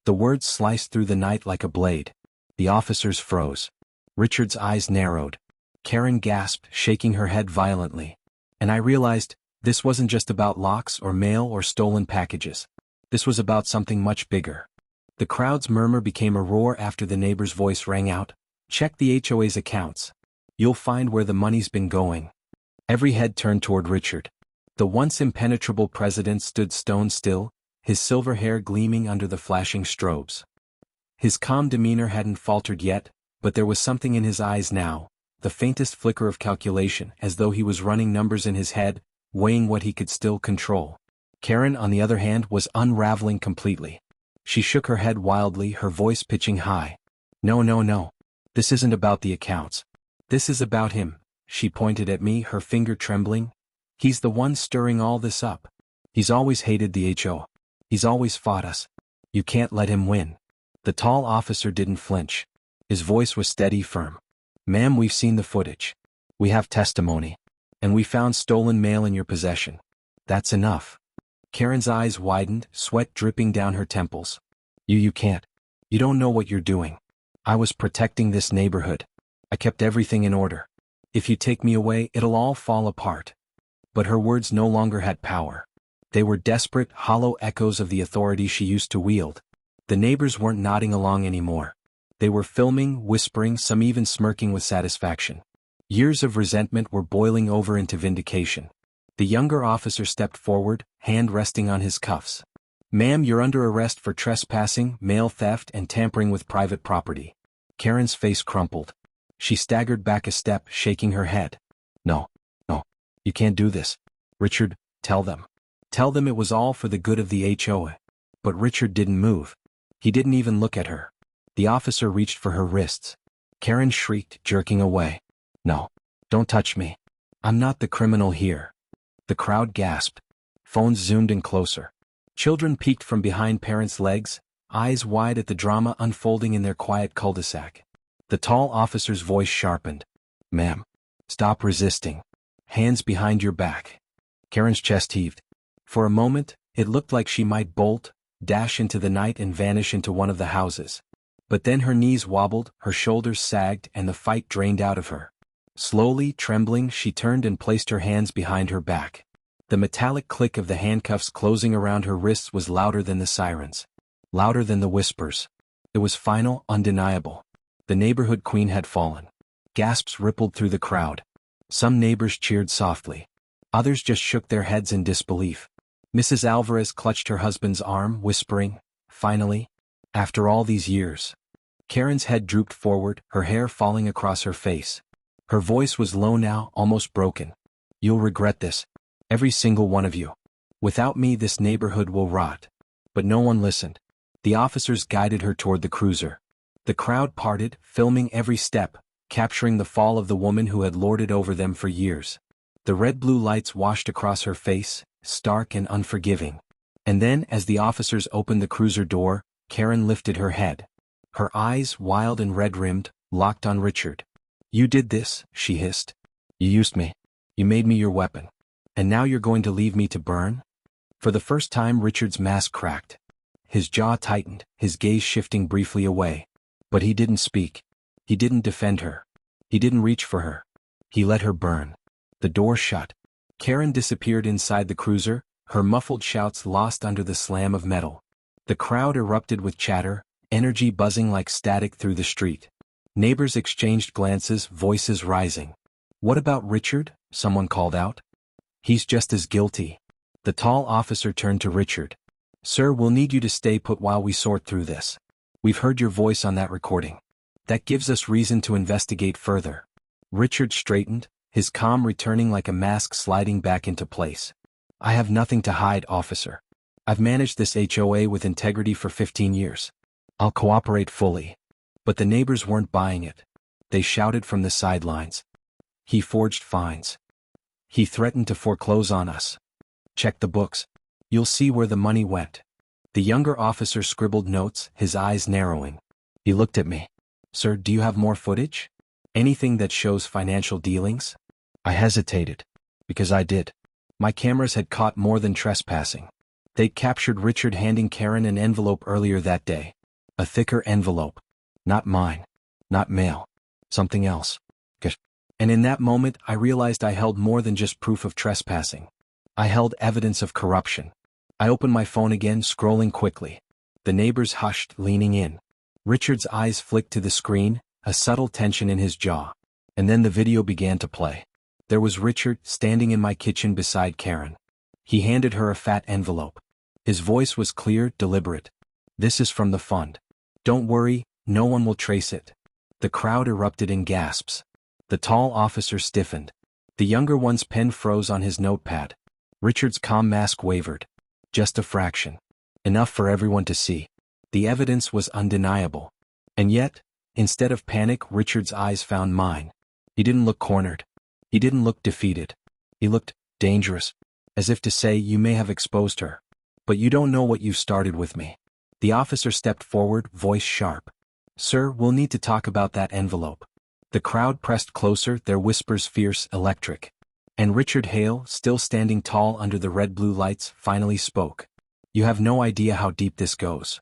The words sliced through the night like a blade. The officers froze. Richard's eyes narrowed. Karen gasped, shaking her head violently. And I realized, this wasn't just about locks or mail or stolen packages. This was about something much bigger. The crowd's murmur became a roar after the neighbor's voice rang out. "Check the HOA's accounts. You'll find where the money's been going." Every head turned toward Richard. The once impenetrable president stood stone still, his silver hair gleaming under the flashing strobes. His calm demeanor hadn't faltered yet, but there was something in his eyes now, the faintest flicker of calculation, as though he was running numbers in his head, weighing what he could still control. Karen, on the other hand, was unraveling completely. She shook her head wildly, her voice pitching high. "No, no, no. This isn't about the accounts. This is about him." She pointed at me, her finger trembling. "He's the one stirring all this up. He's always hated the HO. He's always fought us. You can't let him win." The tall officer didn't flinch. His voice was steady, firm. "Ma'am, we've seen the footage. We have testimony. And we found stolen mail in your possession. That's enough." Karen's eyes widened, sweat dripping down her temples. You can't. You don't know what you're doing. I was protecting this neighborhood. I kept everything in order. If you take me away, it'll all fall apart." But her words no longer had power. They were desperate, hollow echoes of the authority she used to wield. The neighbors weren't nodding along anymore. They were filming, whispering, some even smirking with satisfaction. Years of resentment were boiling over into vindication. The younger officer stepped forward, hand resting on his cuffs. "Ma'am, you're under arrest for trespassing, mail theft, and tampering with private property." Karen's face crumpled. She staggered back a step, shaking her head. No, you can't do this. Richard, tell them. Tell them it was all for the good of the HOA." But Richard didn't move. He didn't even look at her. The officer reached for her wrists. Karen shrieked, jerking away. "No, don't touch me. I'm not the criminal here." The crowd gasped. Phones zoomed in closer. Children peeked from behind parents' legs, eyes wide at the drama unfolding in their quiet cul-de-sac. The tall officer's voice sharpened. "Ma'am, stop resisting. Hands behind your back." Karen's chest heaved. For a moment, it looked like she might bolt, dash into the night and vanish into one of the houses. But then her knees wobbled, her shoulders sagged, and the fight drained out of her. Slowly, trembling, she turned and placed her hands behind her back. The metallic click of the handcuffs closing around her wrists was louder than the sirens. Louder than the whispers. It was final, undeniable. The neighborhood queen had fallen. Gasps rippled through the crowd. Some neighbors cheered softly. Others just shook their heads in disbelief. Mrs. Alvarez clutched her husband's arm, whispering, "Finally? After all these years." Karen's head drooped forward, her hair falling across her face. Her voice was low now, almost broken. "You'll regret this. Every single one of you. Without me, this neighborhood will rot." But no one listened. The officers guided her toward the cruiser. The crowd parted, filming every step, capturing the fall of the woman who had lorded over them for years. The red-blue lights washed across her face, stark and unforgiving. And then, as the officers opened the cruiser door, Karen lifted her head. Her eyes, wild and red-rimmed, locked on Richard. "You did this," she hissed. "You used me. You made me your weapon. And now you're going to leave me to burn?" For the first time, Richard's mask cracked. His jaw tightened, his gaze shifting briefly away. But he didn't speak. He didn't defend her. He didn't reach for her. He let her burn. The door shut. Karen disappeared inside the cruiser, her muffled shouts lost under the slam of metal. The crowd erupted with chatter, energy buzzing like static through the street. Neighbors exchanged glances, voices rising. "What about Richard?" someone called out. "He's just as guilty." The tall officer turned to Richard. "Sir, we'll need you to stay put while we sort through this. We've heard your voice on that recording. That gives us reason to investigate further." Richard straightened, his calm returning like a mask sliding back into place. "I have nothing to hide, officer. I've managed this HOA with integrity for 15 years. I'll cooperate fully." But the neighbors weren't buying it. They shouted from the sidelines. "He forged fines. He threatened to foreclose on us. Check the books. You'll see where the money went." The younger officer scribbled notes, his eyes narrowing. He looked at me. "Sir, do you have more footage? Anything that shows financial dealings?" I hesitated. Because I did. My cameras had caught more than trespassing. They'd captured Richard handing Karen an envelope earlier that day. A thicker envelope. Not mine. Not mail. Something else. And in that moment I realized I held more than just proof of trespassing. I held evidence of corruption. I opened my phone again, scrolling quickly. The neighbors hushed, leaning in. Richard's eyes flicked to the screen, a subtle tension in his jaw. And then the video began to play. There was Richard, standing in my kitchen beside Karen. He handed her a fat envelope. His voice was clear, deliberate. "This is from the fund. Don't worry, no one will trace it." The crowd erupted in gasps. The tall officer stiffened. The younger one's pen froze on his notepad. Richard's calm mask wavered. Just a fraction. Enough for everyone to see. The evidence was undeniable. And yet, instead of panic, Richard's eyes found mine. He didn't look cornered. He didn't look defeated. He looked dangerous, as if to say, "You may have exposed her, but you don't know what you've started with me." The officer stepped forward, voice sharp. "Sir, we'll need to talk about that envelope." The crowd pressed closer, their whispers fierce, electric. And Richard Hale, still standing tall under the red-blue lights, finally spoke. "You have no idea how deep this goes."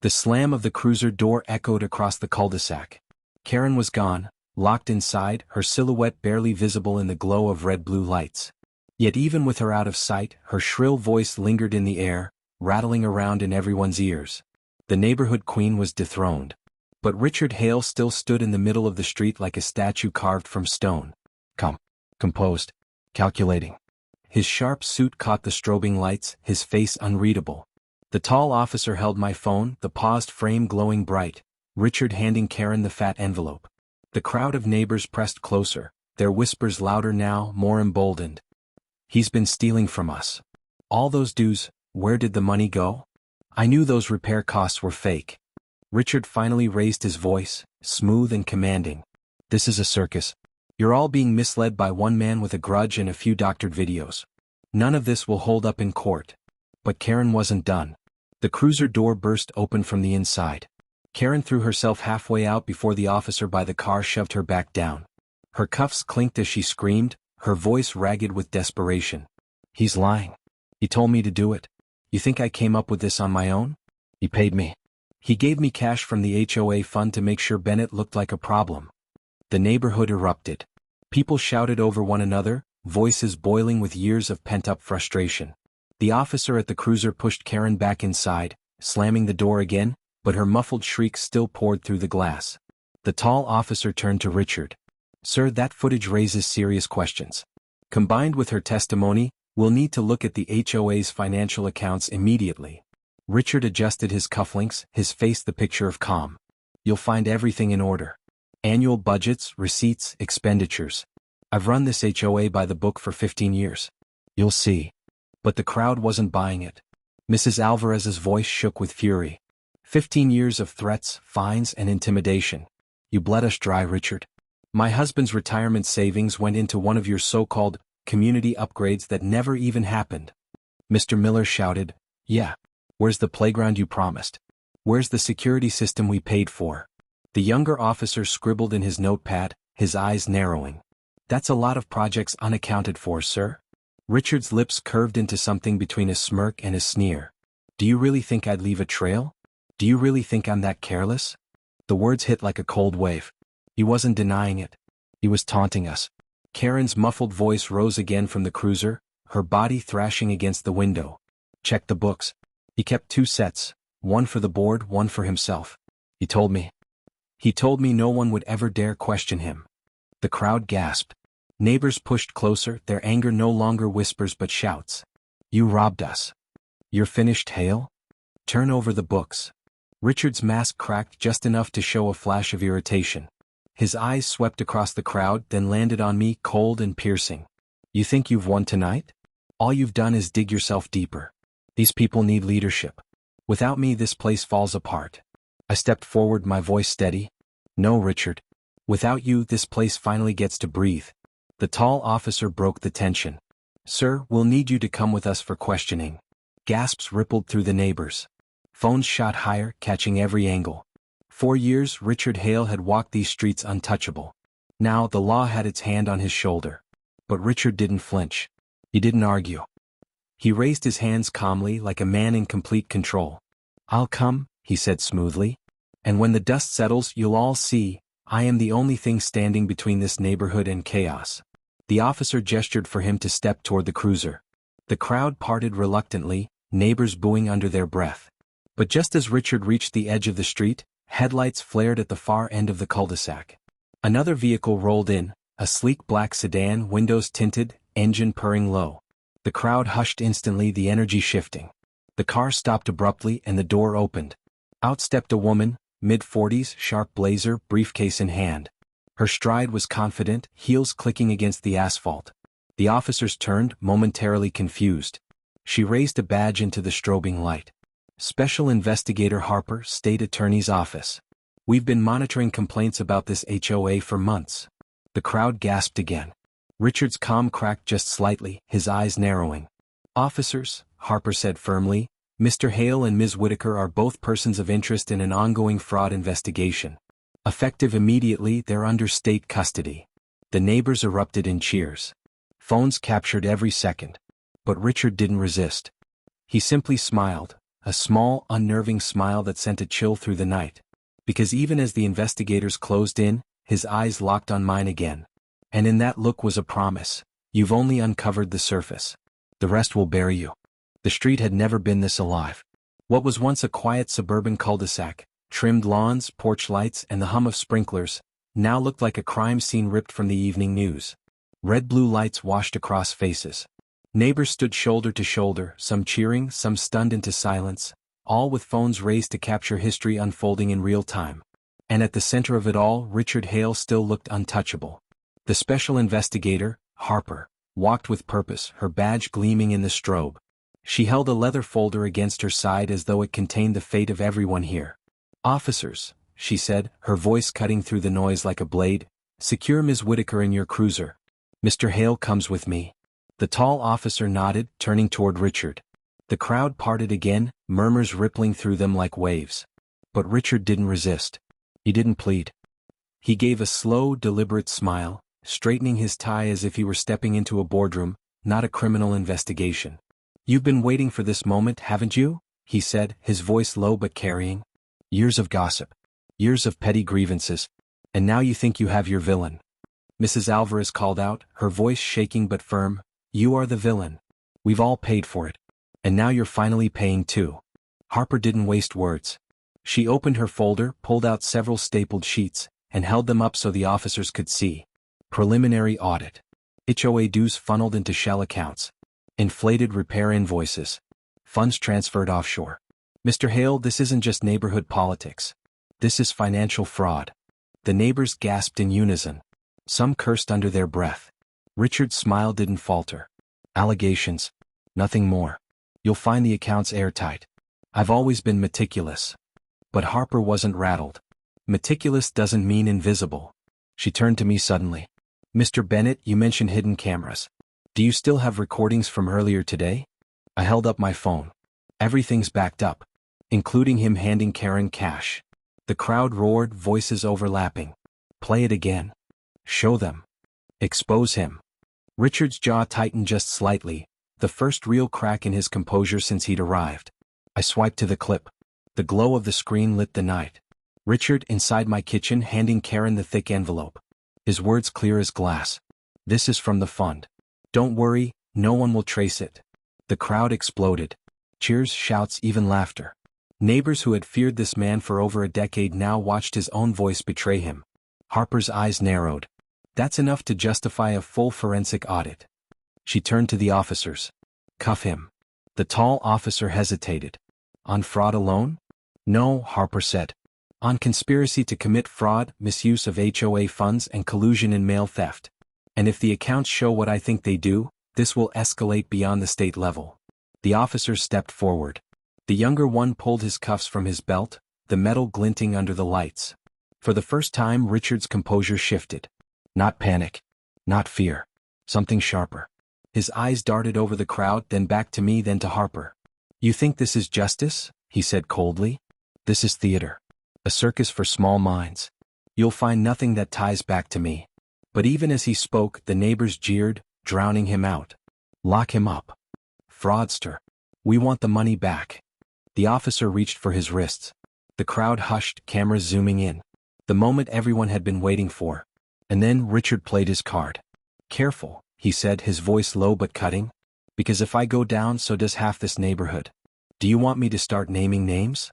The slam of the cruiser door echoed across the cul-de-sac. Karen was gone, locked inside, her silhouette barely visible in the glow of red-blue lights. Yet even with her out of sight, her shrill voice lingered in the air, rattling around in everyone's ears. The neighborhood queen was dethroned. But Richard Hale still stood in the middle of the street like a statue carved from stone. Composed. Calculating. His sharp suit caught the strobing lights, his face unreadable. The tall officer held my phone, the paused frame glowing bright, Richard handing Karen the fat envelope. The crowd of neighbors pressed closer, their whispers louder now, more emboldened. "He's been stealing from us. All those dues, where did the money go?" I knew those repair costs were fake. Richard finally raised his voice, smooth and commanding. "This is a circus. You're all being misled by one man with a grudge and a few doctored videos. None of this will hold up in court." But Karen wasn't done. The cruiser door burst open from the inside. Karen threw herself halfway out before the officer by the car shoved her back down. Her cuffs clinked as she screamed, her voice ragged with desperation. "He's lying. He told me to do it. You think I came up with this on my own? He paid me. He gave me cash from the HOA fund to make sure Bennett looked like a problem." The neighborhood erupted. People shouted over one another, voices boiling with years of pent-up frustration. The officer at the cruiser pushed Karen back inside, slamming the door again, but her muffled shrieks still poured through the glass. The tall officer turned to Richard. "Sir, that footage raises serious questions. Combined with her testimony, we'll need to look at the HOA's financial accounts immediately." Richard adjusted his cufflinks, his face the picture of calm. "You'll find everything in order. Annual budgets, receipts, expenditures. I've run this HOA by the book for 15 years. You'll see." But the crowd wasn't buying it. Mrs. Alvarez's voice shook with fury. 15 years of threats, fines, and intimidation. You bled us dry, Richard. My husband's retirement savings went into one of your so-called community upgrades that never even happened." Mr. Miller shouted, "Yeah. Where's the playground you promised? Where's the security system we paid for?" The younger officer scribbled in his notepad, his eyes narrowing. "That's a lot of projects unaccounted for, sir." Richard's lips curved into something between a smirk and a sneer. "Do you really think I'd leave a trail? Do you really think I'm that careless?" The words hit like a cold wave. He wasn't denying it. He was taunting us. Karen's muffled voice rose again from the cruiser, her body thrashing against the window. Check the books. He kept 2 sets, one for the board, one for himself. He told me. He told me no one would ever dare question him. The crowd gasped. Neighbors pushed closer, their anger no longer whispers but shouts. You robbed us. You're finished, Hale? Turn over the books. Richard's mask cracked just enough to show a flash of irritation. His eyes swept across the crowd, then landed on me, cold and piercing. You think you've won tonight? All you've done is dig yourself deeper. These people need leadership. Without me, this place falls apart. I stepped forward, my voice steady. No, Richard. Without you, this place finally gets to breathe. The tall officer broke the tension. Sir, we'll need you to come with us for questioning. Gasps rippled through the neighbors. Phones shot higher, catching every angle. 4 years, Richard Hale had walked these streets untouchable. Now, the law had its hand on his shoulder. But Richard didn't flinch. He didn't argue. He raised his hands calmly, like a man in complete control. I'll come, he said smoothly. And when the dust settles, you'll all see, I am the only thing standing between this neighborhood and chaos. The officer gestured for him to step toward the cruiser. The crowd parted reluctantly, neighbors booing under their breath. But just as Richard reached the edge of the street, headlights flared at the far end of the cul-de-sac. Another vehicle rolled in, a sleek black sedan, windows tinted, engine purring low. The crowd hushed instantly, the energy shifting. The car stopped abruptly and the door opened. Out stepped a woman, mid-40s, sharp blazer, briefcase in hand. Her stride was confident, heels clicking against the asphalt. The officers turned, momentarily confused. She raised a badge into the strobing light. Special Investigator Harper, State Attorney's Office. We've been monitoring complaints about this HOA for months. The crowd gasped again. Richard's calm cracked just slightly, his eyes narrowing. Officers, Harper said firmly, Mr. Hale and Ms. Whitaker are both persons of interest in an ongoing fraud investigation. Effective immediately, they're under state custody. The neighbors erupted in cheers. Phones captured every second. But Richard didn't resist. He simply smiled, a small, unnerving smile that sent a chill through the night. Because even as the investigators closed in, his eyes locked on mine again. And in that look was a promise. You've only uncovered the surface. The rest will bury you. The street had never been this alive. What was once a quiet suburban cul-de-sac, trimmed lawns, porch lights, and the hum of sprinklers, now looked like a crime scene ripped from the evening news. Red-blue lights washed across faces. Neighbors stood shoulder to shoulder, some cheering, some stunned into silence, all with phones raised to capture history unfolding in real time. And at the center of it all, Richard Hale still looked untouchable. The special investigator, Harper, walked with purpose, her badge gleaming in the strobe. She held a leather folder against her side as though it contained the fate of everyone here. Officers, she said, her voice cutting through the noise like a blade, secure Ms. Whitaker in your cruiser. Mr. Hale comes with me. The tall officer nodded, turning toward Richard. The crowd parted again, murmurs rippling through them like waves. But Richard didn't resist. He didn't plead. He gave a slow, deliberate smile, straightening his tie as if he were stepping into a boardroom, not a criminal investigation. You've been waiting for this moment, haven't you? He said, his voice low but carrying. Years of gossip. Years of petty grievances. And now you think you have your villain. Mrs. Alvarez called out, her voice shaking but firm. You are the villain. We've all paid for it. And now you're finally paying too. Harper didn't waste words. She opened her folder, pulled out several stapled sheets, and held them up so the officers could see. Preliminary audit. HOA dues funneled into shell accounts. Inflated repair invoices. Funds transferred offshore. Mr. Hale, this isn't just neighborhood politics. This is financial fraud. The neighbors gasped in unison. Some cursed under their breath. Richard's smile didn't falter. Allegations. Nothing more. You'll find the accounts airtight. I've always been meticulous. But Harper wasn't rattled. Meticulous doesn't mean invisible. She turned to me suddenly. Mr. Bennett, you mentioned hidden cameras. Do you still have recordings from earlier today? I held up my phone. Everything's backed up, including him handing Karen cash. The crowd roared, voices overlapping. Play it again. Show them. Expose him. Richard's jaw tightened just slightly, the first real crack in his composure since he'd arrived. I swiped to the clip. The glow of the screen lit the night. Richard inside my kitchen handing Karen the thick envelope. His words clear as glass. This is from the fund. Don't worry, no one will trace it. The crowd exploded. Cheers, shouts, even laughter. Neighbors who had feared this man for over a decade now watched his own voice betray him. Harper's eyes narrowed. That's enough to justify a full forensic audit. She turned to the officers. Cuff him. The tall officer hesitated. On fraud alone? No, Harper said. On conspiracy to commit fraud, misuse of HOA funds, and collusion in mail theft. And if the accounts show what I think they do, this will escalate beyond the state level. The officers stepped forward. The younger one pulled his cuffs from his belt, the metal glinting under the lights. For the first time, Richard's composure shifted. Not panic. Not fear. Something sharper. His eyes darted over the crowd, then back to me, then to Harper. You think this is justice? He said coldly. This is theater. A circus for small minds. You'll find nothing that ties back to me. But even as he spoke, the neighbors jeered, drowning him out. Lock him up. Fraudster. We want the money back. The officer reached for his wrists. The crowd hushed, cameras zooming in. The moment everyone had been waiting for. And then Richard played his card. Careful, he said, his voice low but cutting. Because if I go down, so does half this neighborhood. Do you want me to start naming names?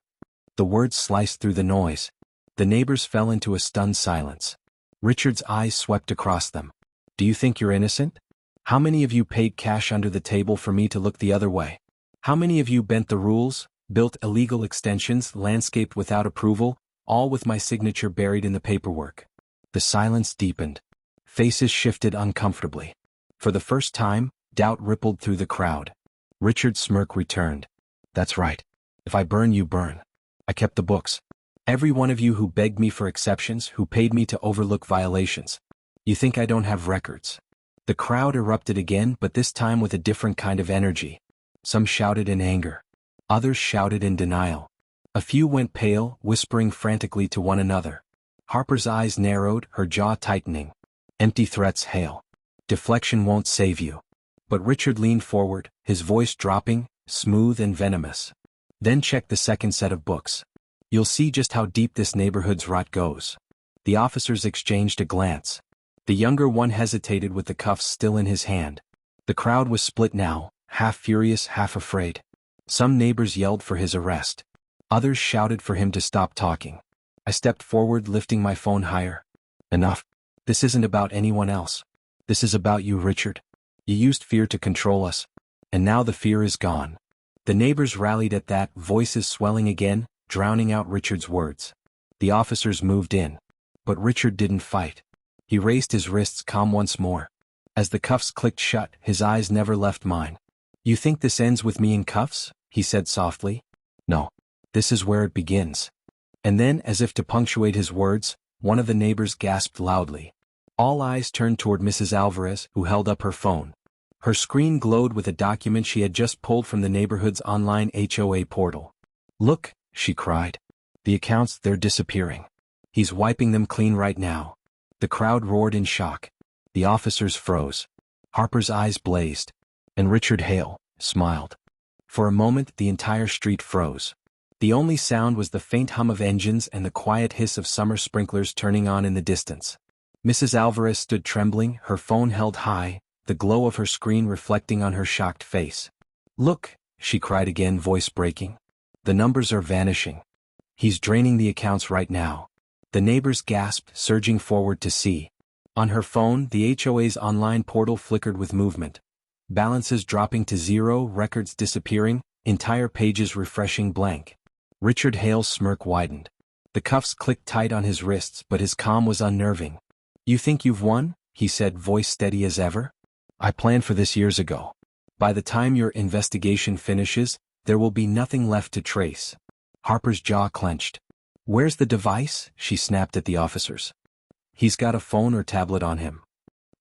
The words sliced through the noise. The neighbors fell into a stunned silence. Richard's eyes swept across them. Do you think you're innocent? How many of you paid cash under the table for me to look the other way? How many of you bent the rules, built illegal extensions, landscaped without approval, all with my signature buried in the paperwork? The silence deepened. Faces shifted uncomfortably. For the first time, doubt rippled through the crowd. Richard's smirk returned. That's right. If I burn, you burn. I kept the books. Every one of you who begged me for exceptions, who paid me to overlook violations. You think I don't have records? The crowd erupted again, but this time with a different kind of energy. Some shouted in anger. Others shouted in denial. A few went pale, whispering frantically to one another. Harper's eyes narrowed, her jaw tightening. Empty threats hail. Deflection won't save you. But Richard leaned forward, his voice dropping, smooth and venomous. Then check the second set of books. You'll see just how deep this neighborhood's rot goes. The officers exchanged a glance. The younger one hesitated with the cuffs still in his hand. The crowd was split now, half furious, half afraid. Some neighbors yelled for his arrest. Others shouted for him to stop talking. I stepped forward, lifting my phone higher. Enough. This isn't about anyone else. This is about you, Richard. You used fear to control us. And now the fear is gone. The neighbors rallied at that, voices swelling again, drowning out Richard's words. The officers moved in. But Richard didn't fight. He raised his wrists, calm once more. As the cuffs clicked shut, his eyes never left mine. You think this ends with me in cuffs? He said softly. No. This is where it begins. And then, as if to punctuate his words, one of the neighbors gasped loudly. All eyes turned toward Mrs. Alvarez, who held up her phone. Her screen glowed with a document she had just pulled from the neighborhood's online HOA portal. Look, she cried. The accounts, they're disappearing. He's wiping them clean right now. The crowd roared in shock. The officers froze. Harper's eyes blazed. And Richard Hale smiled. For a moment, the entire street froze. The only sound was the faint hum of engines and the quiet hiss of summer sprinklers turning on in the distance. Mrs. Alvarez stood trembling, her phone held high, the glow of her screen reflecting on her shocked face. Look, she cried again, voice breaking. The numbers are vanishing. He's draining the accounts right now. The neighbors gasped, surging forward to see. On her phone, the HOA's online portal flickered with movement. Balances dropping to zero, records disappearing, entire pages refreshing blank. Richard Hale's smirk widened. The cuffs clicked tight on his wrists, but his calm was unnerving. You think you've won? He said, voice steady as ever. I planned for this years ago. By the time your investigation finishes, there will be nothing left to trace. Harper's jaw clenched. Where's the device? She snapped at the officers. He's got a phone or tablet on him.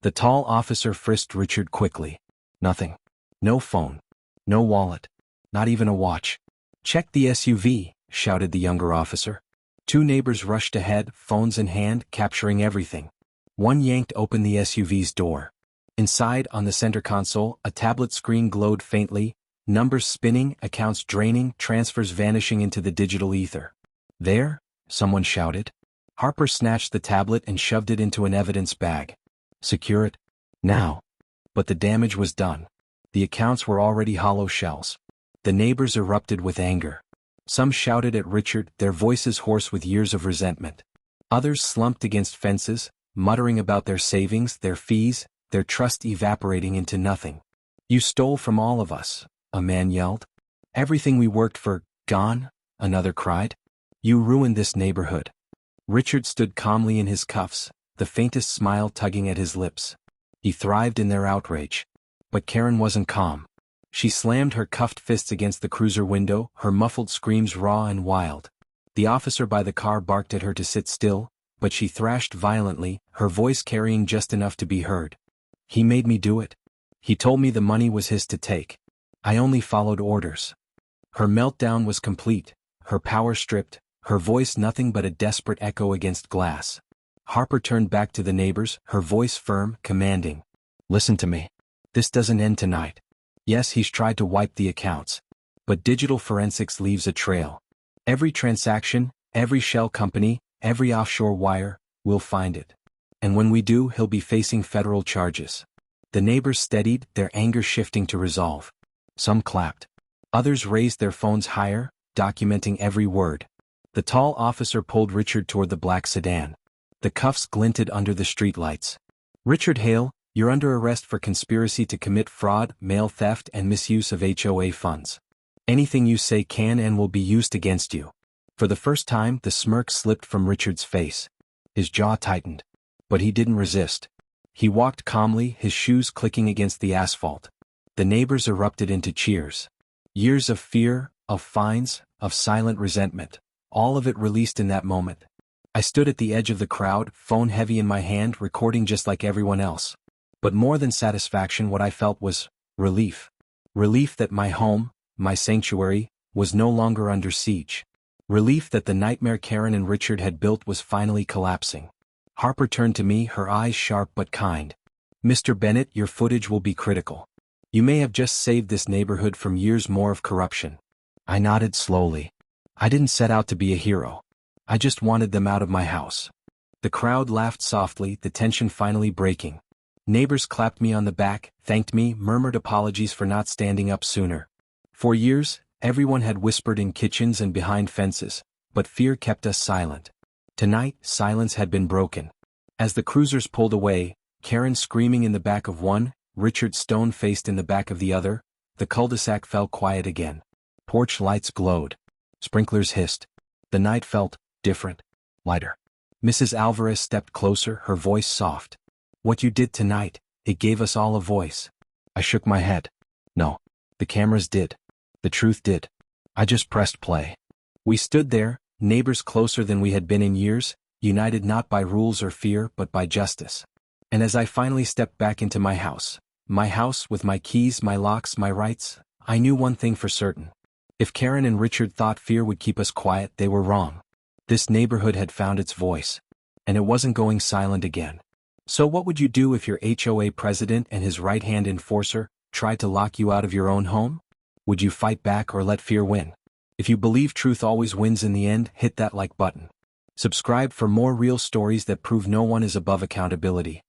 The tall officer frisked Richard quickly. Nothing. No phone. No wallet. Not even a watch. Check the SUV, shouted the younger officer. Two neighbors rushed ahead, phones in hand, capturing everything. One yanked open the SUV's door. Inside, on the center console, a tablet screen glowed faintly, numbers spinning, accounts draining, transfers vanishing into the digital ether. There? Someone shouted. Harper snatched the tablet and shoved it into an evidence bag. Secure it? Now. But the damage was done. The accounts were already hollow shells. The neighbors erupted with anger. Some shouted at Richard, their voices hoarse with years of resentment. Others slumped against fences, muttering about their savings, their fees, their trust evaporating into nothing. You stole from all of us, a man yelled. Everything we worked for, gone, another cried. You ruined this neighborhood. Richard stood calmly in his cuffs, the faintest smile tugging at his lips. He thrived in their outrage. But Karen wasn't calm. She slammed her cuffed fists against the cruiser window, her muffled screams raw and wild. The officer by the car barked at her to sit still, but she thrashed violently, her voice carrying just enough to be heard. He made me do it. He told me the money was his to take. I only followed orders. Her meltdown was complete, her power stripped, her voice nothing but a desperate echo against glass. Harper turned back to the neighbors, her voice firm, commanding. Listen to me. This doesn't end tonight. Yes, he's tried to wipe the accounts. But digital forensics leaves a trail. Every transaction, every shell company, every offshore wire, we'll find it. And when we do, he'll be facing federal charges. The neighbors steadied, their anger shifting to resolve. Some clapped. Others raised their phones higher, documenting every word. The tall officer pulled Richard toward the black sedan. The cuffs glinted under the streetlights. Richard Hale, you're under arrest for conspiracy to commit fraud, mail theft, and misuse of HOA funds. Anything you say can and will be used against you. For the first time, the smirk slipped from Richard's face. His jaw tightened. But he didn't resist. He walked calmly, his shoes clicking against the asphalt. The neighbors erupted into cheers. Years of fear, of fines, of silent resentment. All of it released in that moment. I stood at the edge of the crowd, phone heavy in my hand, recording just like everyone else. But more than satisfaction, what I felt was relief. Relief that my home, my sanctuary, was no longer under siege. Relief that the nightmare Karen and Richard had built was finally collapsing. Harper turned to me, her eyes sharp but kind. Mr. Bennett, your footage will be critical. You may have just saved this neighborhood from years more of corruption. I nodded slowly. I didn't set out to be a hero. I just wanted them out of my house. The crowd laughed softly, the tension finally breaking. Neighbors clapped me on the back, thanked me, murmured apologies for not standing up sooner. For years, everyone had whispered in kitchens and behind fences, but fear kept us silent. Tonight, silence had been broken. As the cruisers pulled away, Karen screaming in the back of one, Richard stone-faced in the back of the other, the cul-de-sac fell quiet again. Porch lights glowed. Sprinklers hissed. The night felt different, lighter. Mrs. Alvarez stepped closer, her voice soft. What you did tonight, it gave us all a voice. I shook my head. No. The cameras did. The truth did. I just pressed play. We stood there, neighbors closer than we had been in years, united not by rules or fear but by justice. And as I finally stepped back into my house with my keys, my locks, my rights, I knew one thing for certain. If Karen and Richard thought fear would keep us quiet, they were wrong. This neighborhood had found its voice. And it wasn't going silent again. So what would you do if your HOA president and his right-hand enforcer tried to lock you out of your own home? Would you fight back or let fear win? If you believe truth always wins in the end, hit that like button. Subscribe for more real stories that prove no one is above accountability.